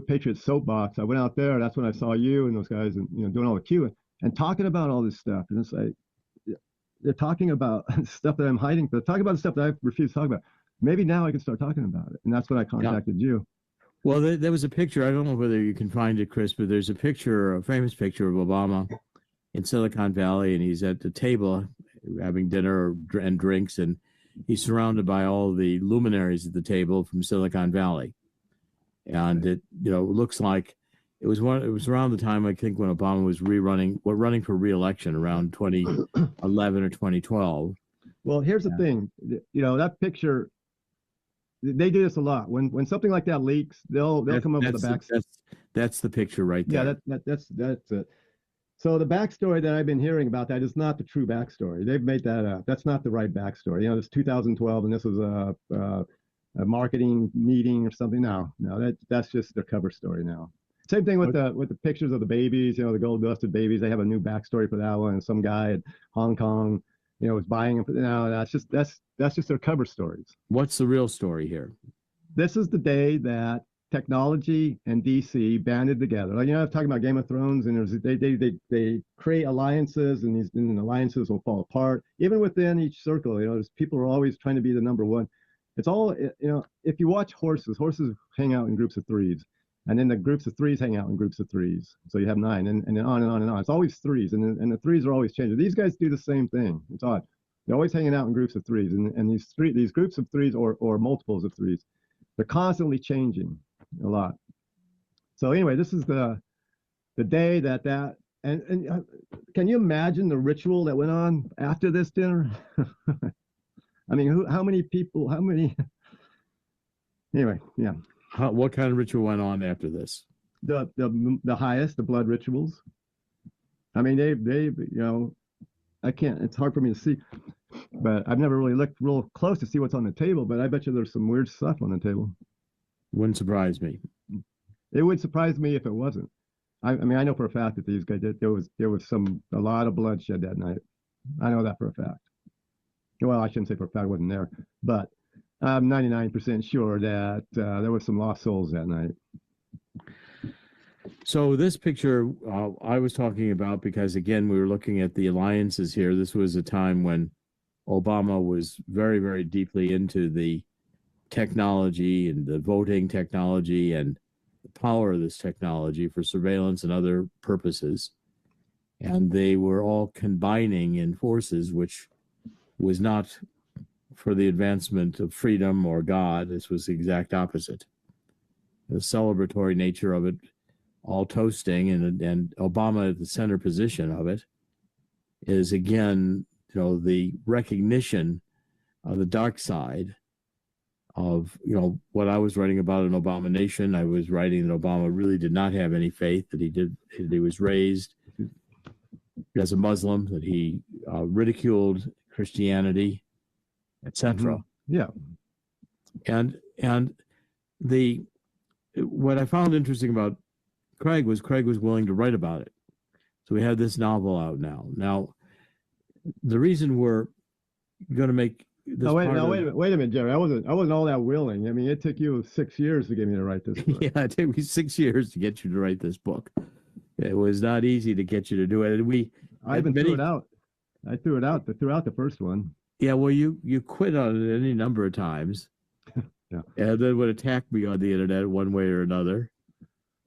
Patriot soapbox. I went out there. That's when I saw you and those guys, and doing all the Q and talking about all this stuff. And it's like they're talking about stuff that I'm hiding. They're talking about the stuff that I refuse to talk about. Maybe now I can start talking about it. And that's when I contacted you. Well, there was a picture. I don't know whether you can find it, Chris, but there's a famous picture of Obama in Silicon Valley, and he's at the table having dinner and drinks, and he's surrounded by all the luminaries at the table from Silicon Valley. And it, looks like it was around the time, I think, when Obama was running for re-election around 2011 or 2012. Well, here's the thing, that picture, they do this a lot. When something like that leaks, they'll come up with a backstory. That's the picture right there. Yeah, that's it. So the backstory that I've been hearing about that is not the true backstory. They've made that up. That's not the right backstory. It's 2012, and this was a marketing meeting or something. No, that's just their cover story now. Same thing with the pictures of the babies. The gold dusted babies. They have a new backstory for that one. And some guy at Hong Kong, was buying them. No, that's just their cover stories. What's the real story here? This is the day that technology and DC banded together. Like, I'm talking about Game of Thrones, and they create alliances, and these alliances will fall apart. Even within each circle, there's people are always trying to be the number one. It's all, if you watch horses hang out in groups of threes, and then the groups of threes hang out in groups of threes. So you have 9, and then on and on and on. It's always threes, and the threes are always changing. These guys do the same thing. It's odd. They're always hanging out in groups of threes, and these groups of threes or multiples of threes, they're constantly changing a lot. So anyway, this is the day that and can you imagine the ritual that went on after this dinner? I mean, how many people? Anyway, yeah. What kind of ritual went on after this? The highest, the blood rituals. I mean, they I can't. It's hard for me to see, but I've never really looked real close to see what's on the table. But I bet you there's some weird stuff on the table. Wouldn't surprise me. It would surprise me if it wasn't. I mean, I know for a fact that these guys there was a lot of bloodshed that night. I know that for a fact. Well, I shouldn't say for a fact I wasn't there, but I'm 99% sure that there were some lost souls that night. So this picture I was talking about because, again, we were looking at the alliances here. This was a time when Obama was very, very deeply into the technology and the voting technology and the power of this technology for surveillance and other purposes. And they were all combining in forces, which was not for the advancement of freedom or God. This was the exact opposite. The celebratory nature of it, all toasting, and Obama at the center position of it is, again, the recognition of the dark side of, what I was writing about in Obama Nation. I was writing that Obama really did not have any faith, that he was raised as a Muslim, that he ridiculed Christianity, etc. Yeah. And what I found interesting about Cregg was willing to write about it. So we have this novel out now. Now, the reason we're going to make this wait a minute, Jerry. I wasn't all that willing. I mean, it took you 6 years to get me to write this book. Yeah, it took me 6 years to get you to write this book. It was not easy to get you to do it. And I even threw it out. I threw it out. Threw out the first one. Yeah, well, you quit on it any number of times. Yeah. And then would attack me on the internet one way or another.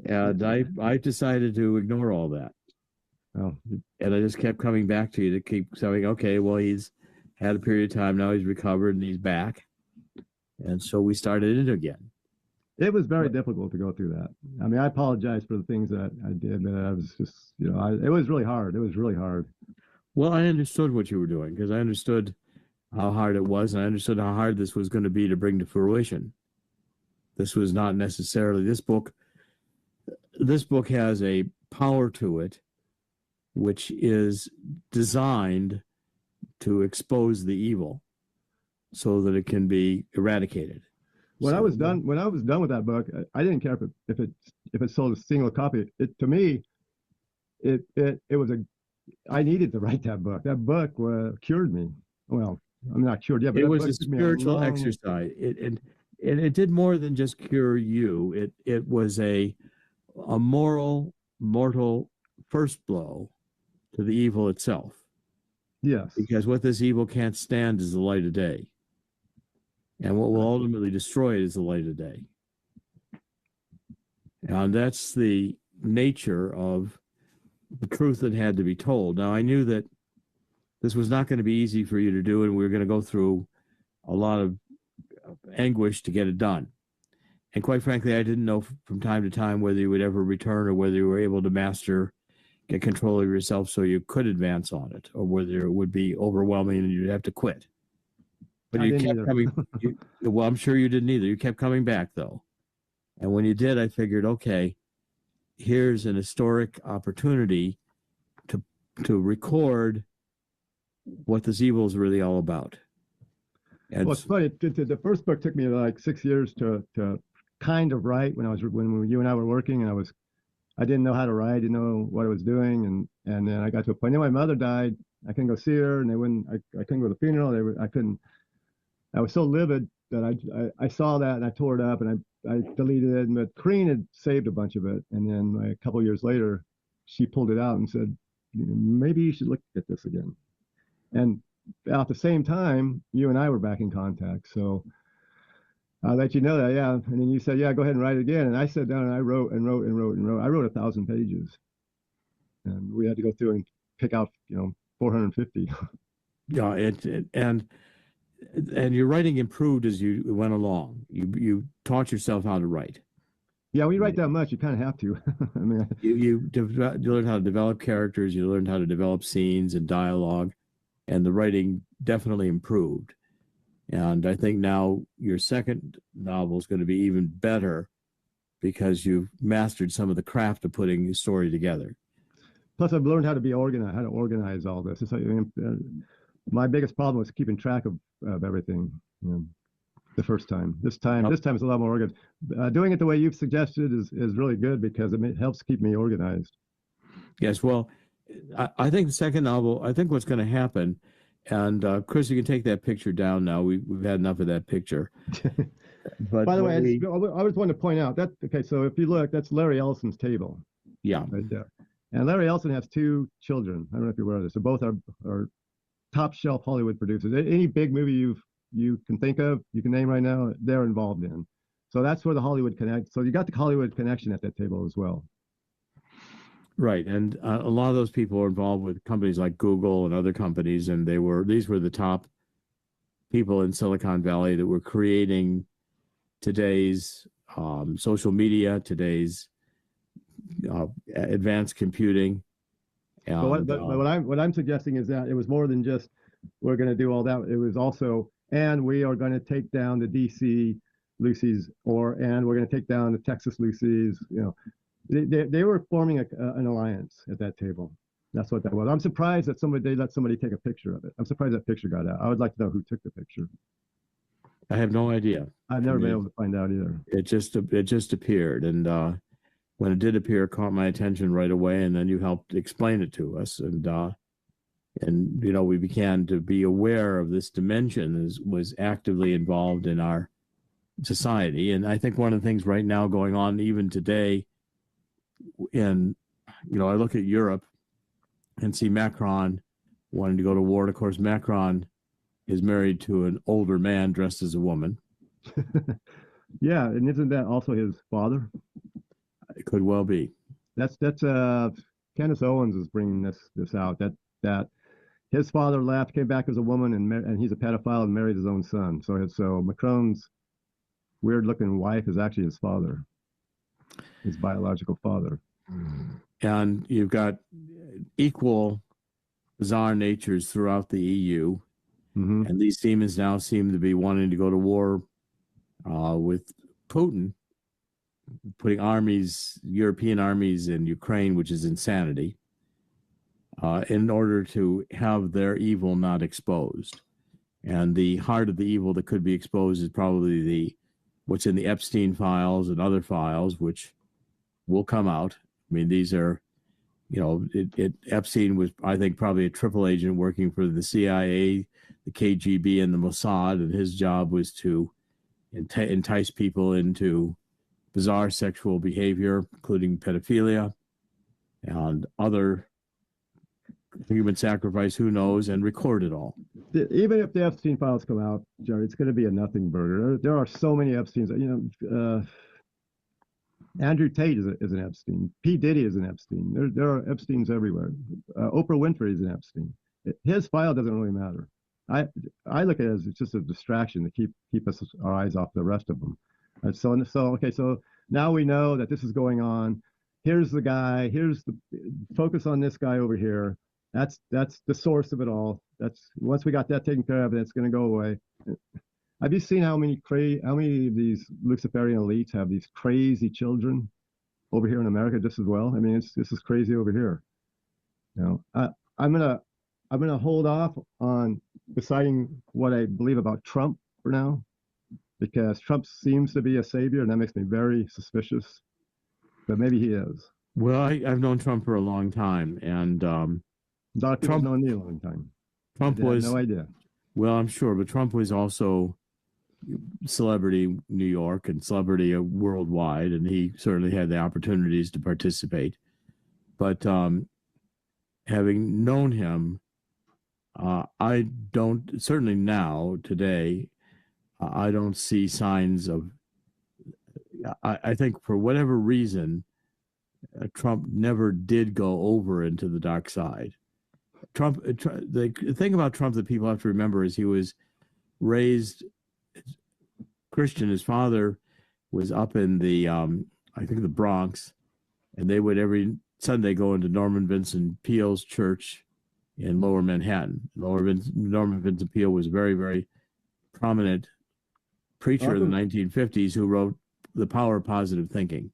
And I decided to ignore all that. Oh. And I just kept coming back to you to keep saying, okay, well, he's had a period of time now, he's recovered and he's back. And so we started it again. It was very difficult to go through that. I mean, I apologize for the things that I did, but I was just, it was really hard. It was really hard. Well, I understood what you were doing because I understood how hard it was, and I understood how hard this was going to be to bring to fruition. This was not necessarily this book has a power to it which is designed to expose the evil so that it can be eradicated. When I was done with that book, I didn't care if it sold a single copy. To me, it was I needed to write that book. That book cured me. Well, I'm not cured yet, but it was a spiritual exercise. it did more than just cure you. It was a moral, mortal first blow to the evil itself. Yes. Because what this evil can't stand is the light of day. And what will ultimately destroy it is the light of day. And that's the nature of the truth that had to be told. Now, I knew that this was not going to be easy for you to do, and we were going to go through a lot of anguish to get it done. And quite frankly, I didn't know from time to time whether you would ever return or whether you were able to get control of yourself so you could advance on it, or whether it would be overwhelming and you'd have to quit. But you kept coming. Well, I'm sure you didn't either. You kept coming back, though. And when you did, I figured, okay, here's an historic opportunity to record what this evil is really all about. And well, it's funny. The first book took me like 6 years to kind of write when you and I were working, and I didn't know how to write, didn't know what I was doing, and then I got to a point. Then my mother died. I couldn't go see her, and I couldn't go to the funeral. I couldn't. I was so livid that I saw that and I tore it up and I deleted it. But Crean had saved a bunch of it, and then a couple of years later, she pulled it out and said, maybe you should look at this again. And at the same time, you and I were back in contact. So I'll let you know that, yeah. And then you said, yeah, go ahead and write it again. And I sat down and I wrote and wrote and wrote and wrote. I wrote 1,000 pages. And we had to go through and pick out, 450. Yeah, and your writing improved as you went along. You taught yourself how to write. Yeah, when you write that much, you kind of have to. I mean, you learned how to develop characters. You learned how to develop scenes and dialogue, and the writing definitely improved. And I think now your second novel is going to be even better because you've mastered some of the craft of putting the story together. Plus, I've learned how to organize all this. It's like, my biggest problem was keeping track of everything. The first time. This time is a lot more organized. Doing it the way you've suggested is really good because it helps keep me organized. Yes, well, I think the second novel, I think what's going to happen, and Chris, you can take that picture down now. We've had enough of that picture. But by the way, I just wanted to point out that, okay, so if you look, that's Larry Ellison's table. Yeah. Right there. And Larry Ellison has 2 children. I don't know if you're aware of this. So both are top shelf Hollywood producers. Any big movie you can think of, you can name right now, they're involved in. So that's where the Hollywood connect. So you got the Hollywood connection at that table as well. Right, and a lot of those people are involved with companies like Google and other companies, and these were the top people in Silicon Valley that were creating today's social media, today's advanced computing. And, but what I'm suggesting is that it was more than just we're going to do all that. It was also, and we are going to take down the DC Lucy's, and we're going to take down the Texas Lucy's. They were forming an alliance at that table. That's what that was. I'm surprised that they let somebody take a picture of it. I'm surprised that picture got out. I would like to know who took the picture. I have no idea. I've never been able to find out either. It just appeared, and when it did appear, it caught my attention right away, and then you helped explain it to us, and we began to be aware of this dimension was actively involved in our society. And I think one of the things right now going on even today, I look at Europe and see Macron wanting to go to war. And of course, Macron is married to an older man dressed as a woman. Yeah, and isn't that also his father? It could well be. That's Candace Owens is bringing this out that his father left, came back as a woman, and he's a pedophile and married his own son. So Macron's weird-looking wife is actually his father, his biological father. And you've got equal bizarre natures throughout the EU, and these demons now seem to be wanting to go to war with Putin, putting European armies in Ukraine, which is insanity, in order to have their evil not exposed. And the heart of the evil that could be exposed is probably what's in the Epstein files and other files, which will come out. I mean, these are, Epstein was, I think, probably a triple agent working for the CIA, the KGB, and the Mossad, and his job was to entice people into bizarre sexual behavior, including pedophilia and other human sacrifice, who knows, and record it all. Even if the Epstein files come out, Jerry, it's going to be a nothing burger. There are so many Epsteins. Andrew Tate is an Epstein. P. Diddy is an Epstein. There are Epsteins everywhere. Oprah Winfrey is an Epstein. His file doesn't really matter. I look at it as it's just a distraction to keep our eyes off the rest of them. So now we know that this is going on. Here's the guy. Here's the focus on this guy over here. That's the source of it all. That's once we got that taken care of, it's going to go away. Have you seen how many of these Luciferian elites have these crazy children over here in America just as well? I mean, this is crazy over here. You know, I'm gonna hold off on deciding what I believe about Trump for now, because Trump seems to be a savior, and that makes me very suspicious. But maybe he is. Well, I've known Trump for a long time, and Trump known me a long time. Trump was no idea. Well, I'm sure, but Trump was also celebrity New York and celebrity worldwide, and he certainly had the opportunities to participate. But having known him, I don't, certainly now, today, I don't see signs of, I think for whatever reason, Trump never did go over into the dark side. The thing about Trump that people have to remember is he was raised Christian. His father was up in the, I think the Bronx, and they would every Sunday go into Norman Vincent Peale's church in Lower Manhattan. Norman Vincent Peale was a very, very prominent preacher in the 1950s who wrote The Power of Positive Thinking.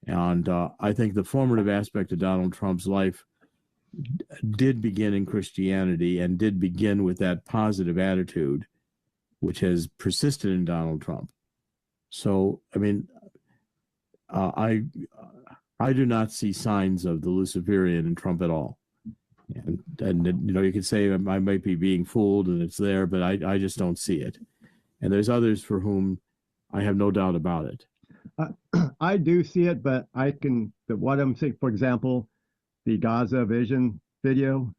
And I think the formative aspect of Donald Trump's life did begin in Christianity and did begin with that positive attitude, which has persisted in Donald Trump. So, I mean, I do not see signs of the Luciferian in Trump at all. And you know, you could say I might be being fooled and it's there, but I just don't see it. And there's others for whom I have no doubt about it. I do see it, but what I'm saying, for example, the Gaza Vision video,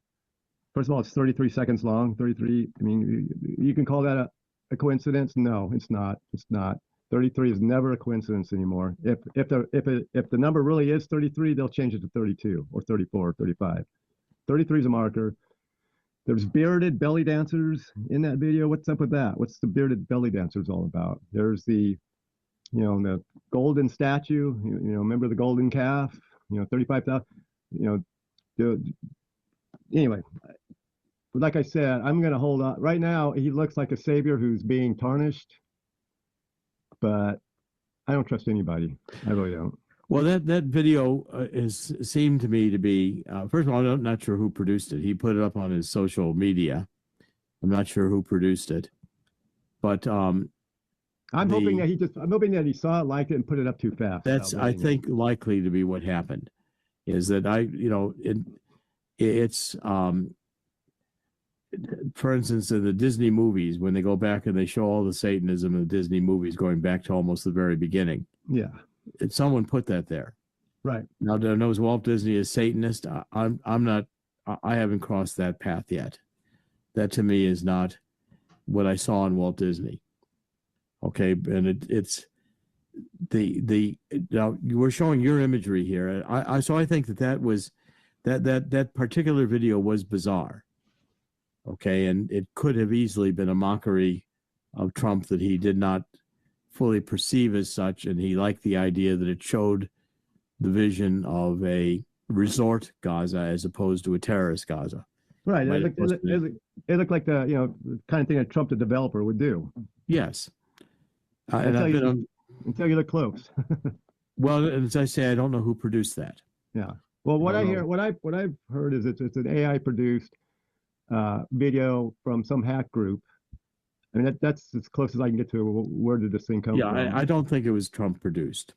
first of all, it's 33 seconds long. 33, I mean, you can call that a coincidence? No, it's not. It's not. 33 is never a coincidence anymore. If the number really is 33, they'll change it to 32 or 34 or 35. 33 is a marker. There's bearded belly dancers in that video. What's up with that? What's the bearded belly dancers all about? There's the golden statue, remember the golden calf, 35,000, anyway, like I said, I'm going to hold on. Right now, he looks like a savior who's being tarnished, but I don't trust anybody. I really don't. Well, that video seemed to me to be, first of all, I'm not sure who produced it. He put it up on his social media. I'm not sure who produced it, but I'm hoping that he saw it, liked it, and put it up too fast. That's, I think, likely to be what happened. Is that it's for instance, in the Disney movies, when they go back and they show all the Satanism in the Disney movies going back to almost the very beginning. Yeah. Someone put that there. Right. Now, knows Walt Disney is Satanist? I'm not, I haven't crossed that path yet. That to me is not what I saw in Walt Disney. Okay. And it's now you were showing your imagery here. So I think that was, that particular video was bizarre. Okay. And it could have easily been a mockery of Trump that he did not fully perceive as such. And he liked the idea that it showed the vision of a resort Gaza as opposed to a terrorist Gaza. Right. It looked like the kind of thing that Trump, the developer, would do. Yes. Until you look close. Well, as I say, I don't know who produced that. Yeah. Well, what I've heard is it's an AI produced video from some hack group. I mean, that's as close as I can get to where did this thing come from. Yeah, I don't think it was Trump produced.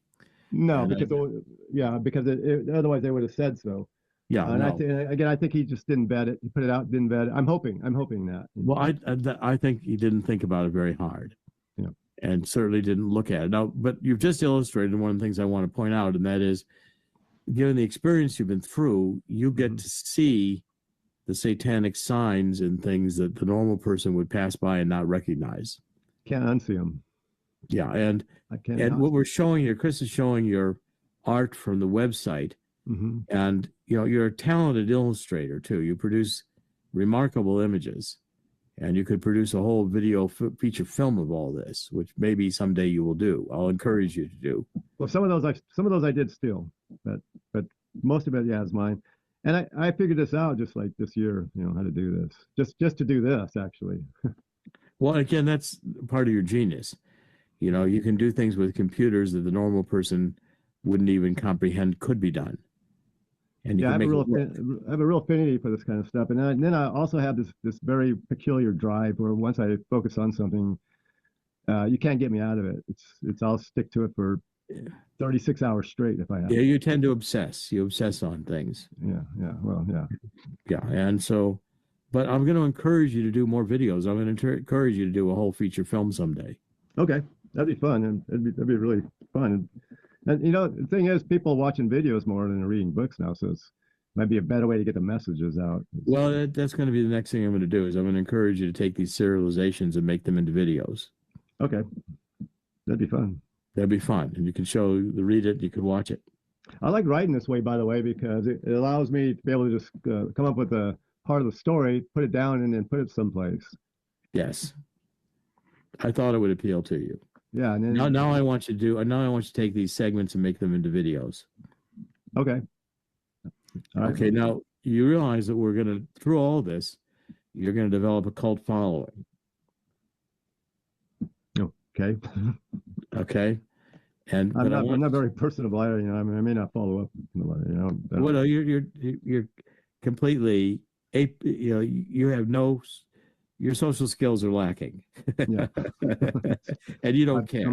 No, because otherwise they would have said so. Yeah, and I think he just didn't vet it. He put it out, didn't vet it. I'm hoping that. Well, I think he didn't think about it very hard. Yeah. and certainly didn't look at it. Now, but you've just illustrated one of the things I want to point out, and that is, given the experience you've been through, you get to see the satanic signs and things that the normal person would pass by and not recognize. Can't unsee them. Yeah, and what we're showing here, Chris is showing your art from the website, and you're a talented illustrator too. You produce remarkable images, and you could produce a whole video feature film of all this, which maybe someday you will do. I'll encourage you to do. Well, some of those I did steal, but most of it, yeah, is mine. And I figured this out just like this year, how to do this, just to do this, actually. Well, again, that's part of your genius. You can do things with computers that the normal person wouldn't even comprehend could be done. And you I can have make a real affinity for this kind of stuff. And then I also have this very peculiar drive where once I focus on something, you can't get me out of it. I'll stick to it for 36 hours straight if I have. Yeah, you tend to obsess. You obsess on things. Yeah. And so, but I'm going to encourage you to do more videos. I'm going to encourage you to do a whole feature film someday. Okay, that'd be fun, and that'd be really fun. And the thing is, people are watching videos more than reading books now, so it might be a better way to get the messages out. Well, that's going to be the next thing I'm going to do. Is I'm going to encourage you to take these serializations and make them into videos. Okay, that'd be fun. That'd be fun, and you can read it, you can watch it. I like writing this way, by the way, because it allows me to be able to just come up with a part of the story, put it down, and then put it someplace. Yes, I thought it would appeal to you. Yeah, and then now I want you to take these segments and make them into videos. Okay. All right. Okay, now you realize that through all this, you're going to develop a cult following. Okay. Okay. And I'm not very personable. I may not follow up. Well, you're completely you have your social skills are lacking. Yeah. And you don't care.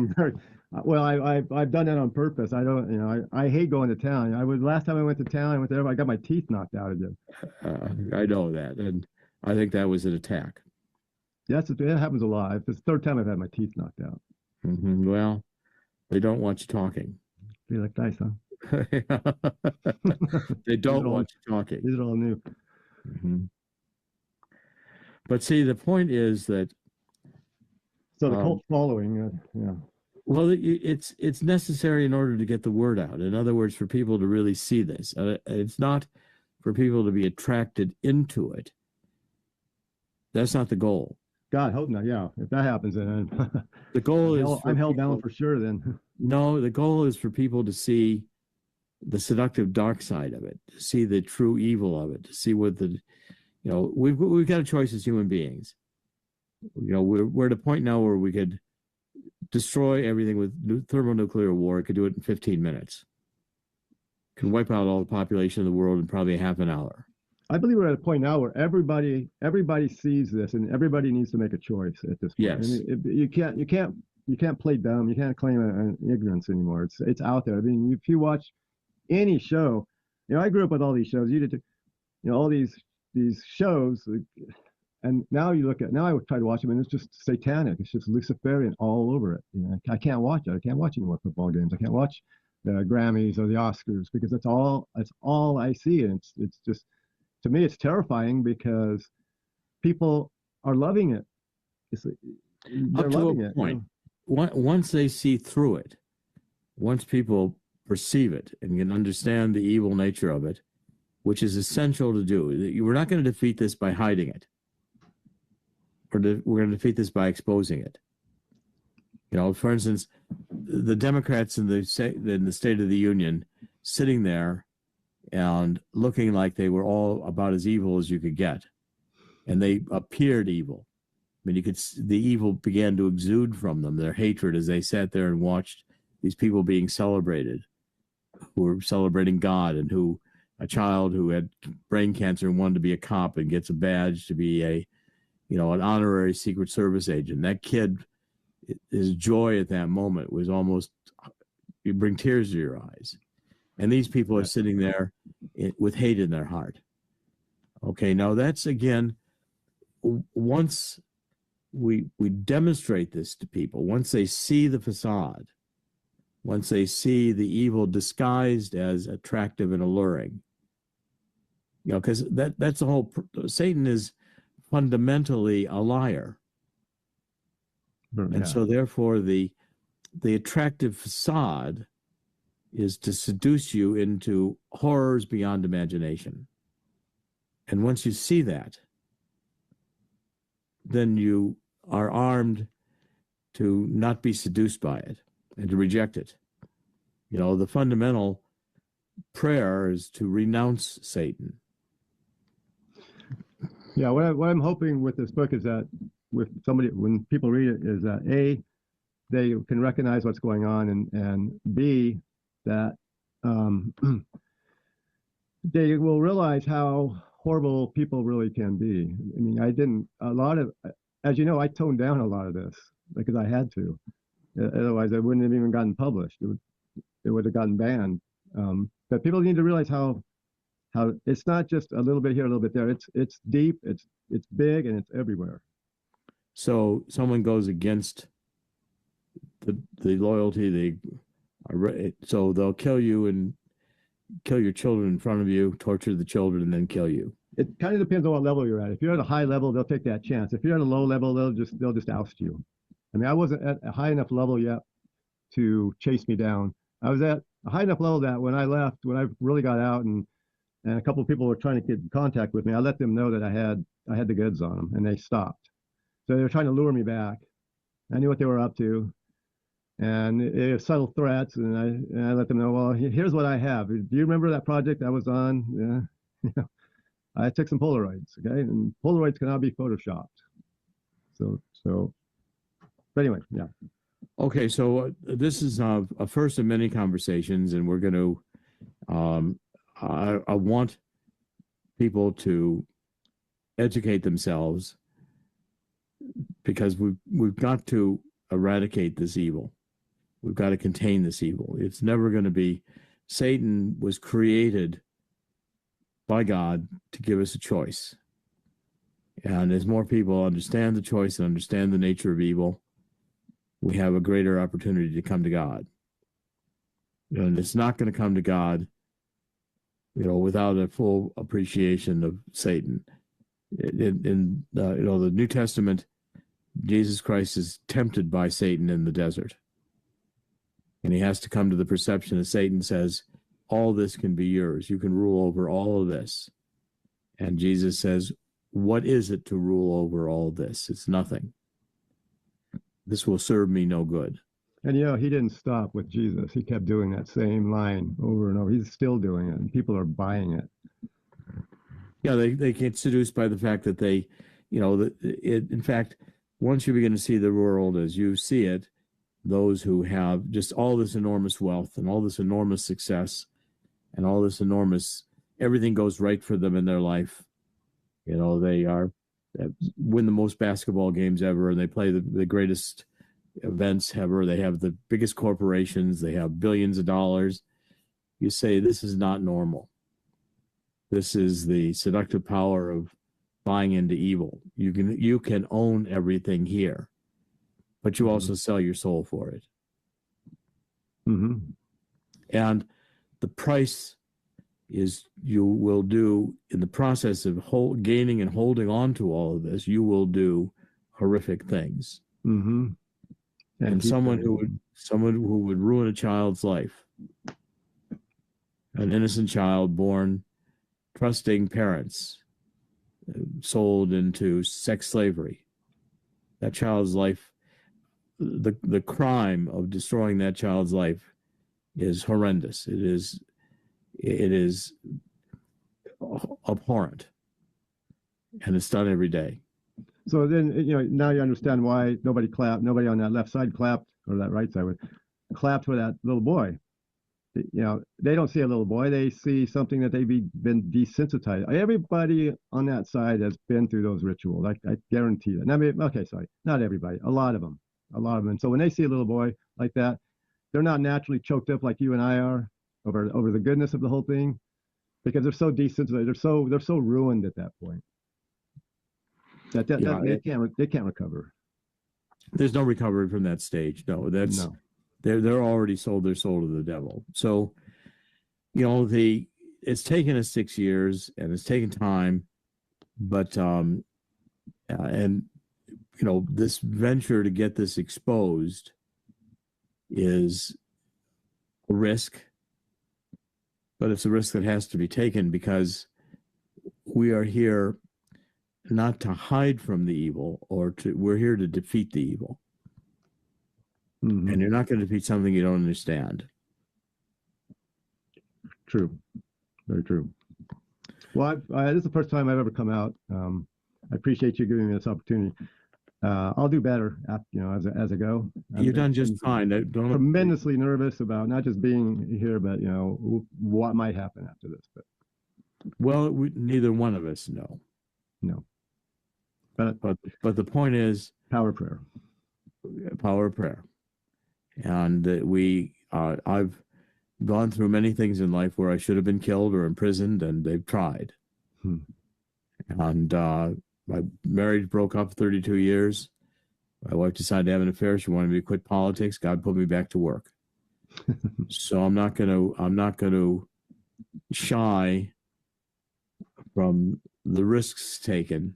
I've done that on purpose. I don't, I hate going to town. Last time I went to town, I got my teeth knocked out again. I know that, and I think that was an attack. Yes, it happens a lot. It's the third time I've had my teeth knocked out. Well, they don't want you talking. Be like dice, huh? They don't want you talking. These are all new. But see, the point is that. So the cult following, yeah. Well, it's necessary in order to get the word out. In other words, for people to really see this. It's not for people to be attracted into it. That's not the goal. God, hope not. Yeah, if that happens, then the goal is I'm held down for sure. Then no, the goal is for people to see the seductive dark side of it, to see the true evil of it, to see what we've got a choice as human beings. We're at a point now where we could destroy everything with thermonuclear war. It could do it in 15 minutes. It can wipe out all the population of the world in probably half an hour. I believe we're at a point now where everybody sees this, and everybody needs to make a choice at this point. Yes. I mean, you can't play dumb. You can't claim an ignorance anymore. It's out there. I mean, if you watch any show, I grew up with all these shows. You did, all these shows, and now I would try to watch them, and it's just satanic. It's just Luciferian all over it. I can't watch it. I can't watch any more football games. I can't watch the Grammys or the Oscars because that's all I see, and it's just. To me, it's terrifying because people are loving it. They're loving it. Point. Once they see through it, once people perceive it and can understand the evil nature of it, which is essential to do, we're not going to defeat this by hiding it. We're going to defeat this by exposing it. For instance, the Democrats in the State of the Union sitting there and looking like they were all about as evil as you could get. And they appeared evil. I mean, the evil began to exude from them, their hatred, as they sat there and watched these people being celebrated, who were celebrating God, and a child who had brain cancer and wanted to be a cop and gets a badge to be an honorary Secret Service agent. That kid, his joy at that moment was almost, you bring tears to your eyes. And these people are sitting there with hate in their heart. Okay, now that's, again, once we demonstrate this to people once they see the facade, once they see the evil disguised as attractive and alluring. You know, because that's the whole. Satan is fundamentally a liar, and so therefore the attractive facade is to seduce you into horrors beyond imagination. And once you see that, then you are armed to not be seduced by it and to reject it. You know, the fundamental prayer is to renounce Satan. Yeah, what I'm hoping with this book is that when people read it, is that A, they can recognize what's going on, and B, that they will realize how horrible people really can be. I mean, as you know, I toned down a lot of this because I had to. Otherwise, it wouldn't have even gotten published. It would have gotten banned. But people need to realize how it's not just a little bit here, a little bit there. It's deep, it's big, and it's everywhere. So someone goes against the loyalty, so they'll kill you and kill your children in front of you, torture the children, and then kill you. It kind of depends on what level you're at. If you're at a high level, they'll take that chance. If you're at a low level, they'll just oust you. I mean, I wasn't at a high enough level yet to chase me down. I was at a high enough level that when I left, when I really got out, and a couple of people were trying to get in contact with me, I let them know that I had the goods on them, and they stopped. So they were trying to lure me back. I knew what they were up to, and it was subtle threats, and I let them know, well, here's what I have. Do you remember that project I was on? Yeah. I took some Polaroids, okay, and Polaroids cannot be photoshopped. So, but anyway, yeah. Okay, so this is a first of many conversations, and we're going to. I want people to educate themselves because we've got to eradicate this evil. We've got to contain this evil. It's never going to be. Satan was created by God to give us a choice. And as more people understand the choice and understand the nature of evil, we have a greater opportunity to come to God. And it's not going to come to God, without a full appreciation of Satan. In the New Testament, Jesus Christ is tempted by Satan in the desert. And he has to come to the perception that Satan says, all this can be yours. You can rule over all of this. And Jesus says, what is it to rule over all this? It's nothing. This will serve me no good. And he didn't stop with Jesus. He kept doing that same line over and over. He's still doing it, and people are buying it. Yeah, they get seduced by the fact that in fact, once you begin to see the world as you see it, those who have just all this enormous wealth and all this enormous success and all this everything goes right for them in their life. They win the most basketball games ever, and they play the greatest events ever. They have the biggest corporations. They have billions of dollars. You say, this is not normal. This is the seductive power of buying into evil. You can own everything here, but you also sell your soul for it. Mm-hmm. And the price is you will do, in the process of gaining and holding on to all of this, you will do horrific things. Mm-hmm. And someone who would ruin a child's life, an innocent child born trusting parents, sold into sex slavery, that child's life, the crime of destroying that child's life is horrendous. It is abhorrent, and it's done every day. So then, now you understand why nobody on that left side clapped, or that right side clapped for that little boy. They don't see a little boy. They see something that they've been desensitized. Everybody on that side has been through those rituals. I guarantee that. Not everybody. A lot of them. And so when they see a little boy like that, they're not naturally choked up like you and I are over the goodness of the whole thing, because they're so desensitized. They're so ruined at that point that they can't recover. There's no recovery from that stage. No, that's No. they're already sold their soul to the devil. So, it's taken us 6 years and it's taken time, but this venture to get this exposed is a risk, but it's a risk that has to be taken because we are here not to hide from the evil, we're here to defeat the evil. Mm-hmm. And you're not going to defeat something you don't understand. True. Very true. Well, this is the first time I've ever come out. I appreciate you giving me this opportunity. I'll do better, as I go. You've done just fine. Tremendously nervous about not just being here, but what might happen after this. But neither one of us know. No. But the point is power of prayer. Power of prayer, and I've gone through many things in life where I should have been killed or imprisoned, and they've tried. And my marriage broke up 32 years. My wife decided to have an affair. She wanted me to quit politics. God put me back to work. So I'm not gonna shy from the risks taken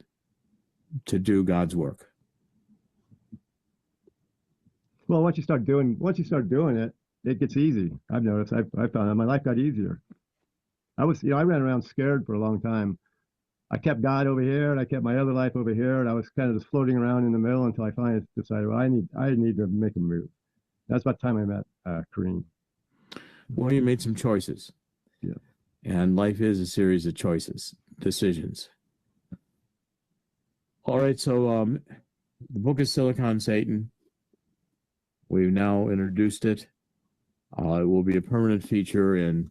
to do God's work. Well, once you start doing it, it gets easy. I've noticed. I found that my life got easier. I ran around scared for a long time. I kept God over here, and I kept my other life over here, and I was kind of just floating around in the middle until I finally decided, well, I need to make a move. That's about the time I met Kareem. Well, you made some choices. Yeah. And life is a series of decisions. All right, so the book is Silicon Satan. We've now introduced it. It will be a permanent feature in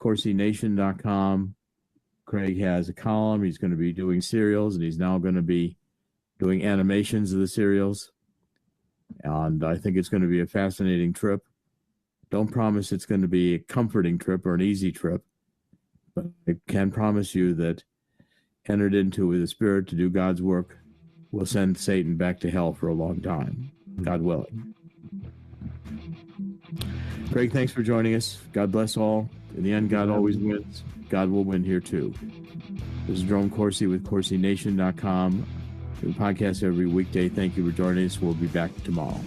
CorsiNation.com. Craig has a column. He's going to be doing serials, and he's now going to be doing animations of the serials. And I think it's going to be a fascinating trip. Don't promise it's going to be a comforting trip or an easy trip, but I can promise you that entered into with the Spirit to do God's work will send Satan back to hell for a long time, God willing. Craig, thanks for joining us. God bless all. In the end, God always wins. God will win here too. This is Jerome Corsi with CorsiNation.com. We podcast every weekday. Thank you for joining us. We'll be back tomorrow.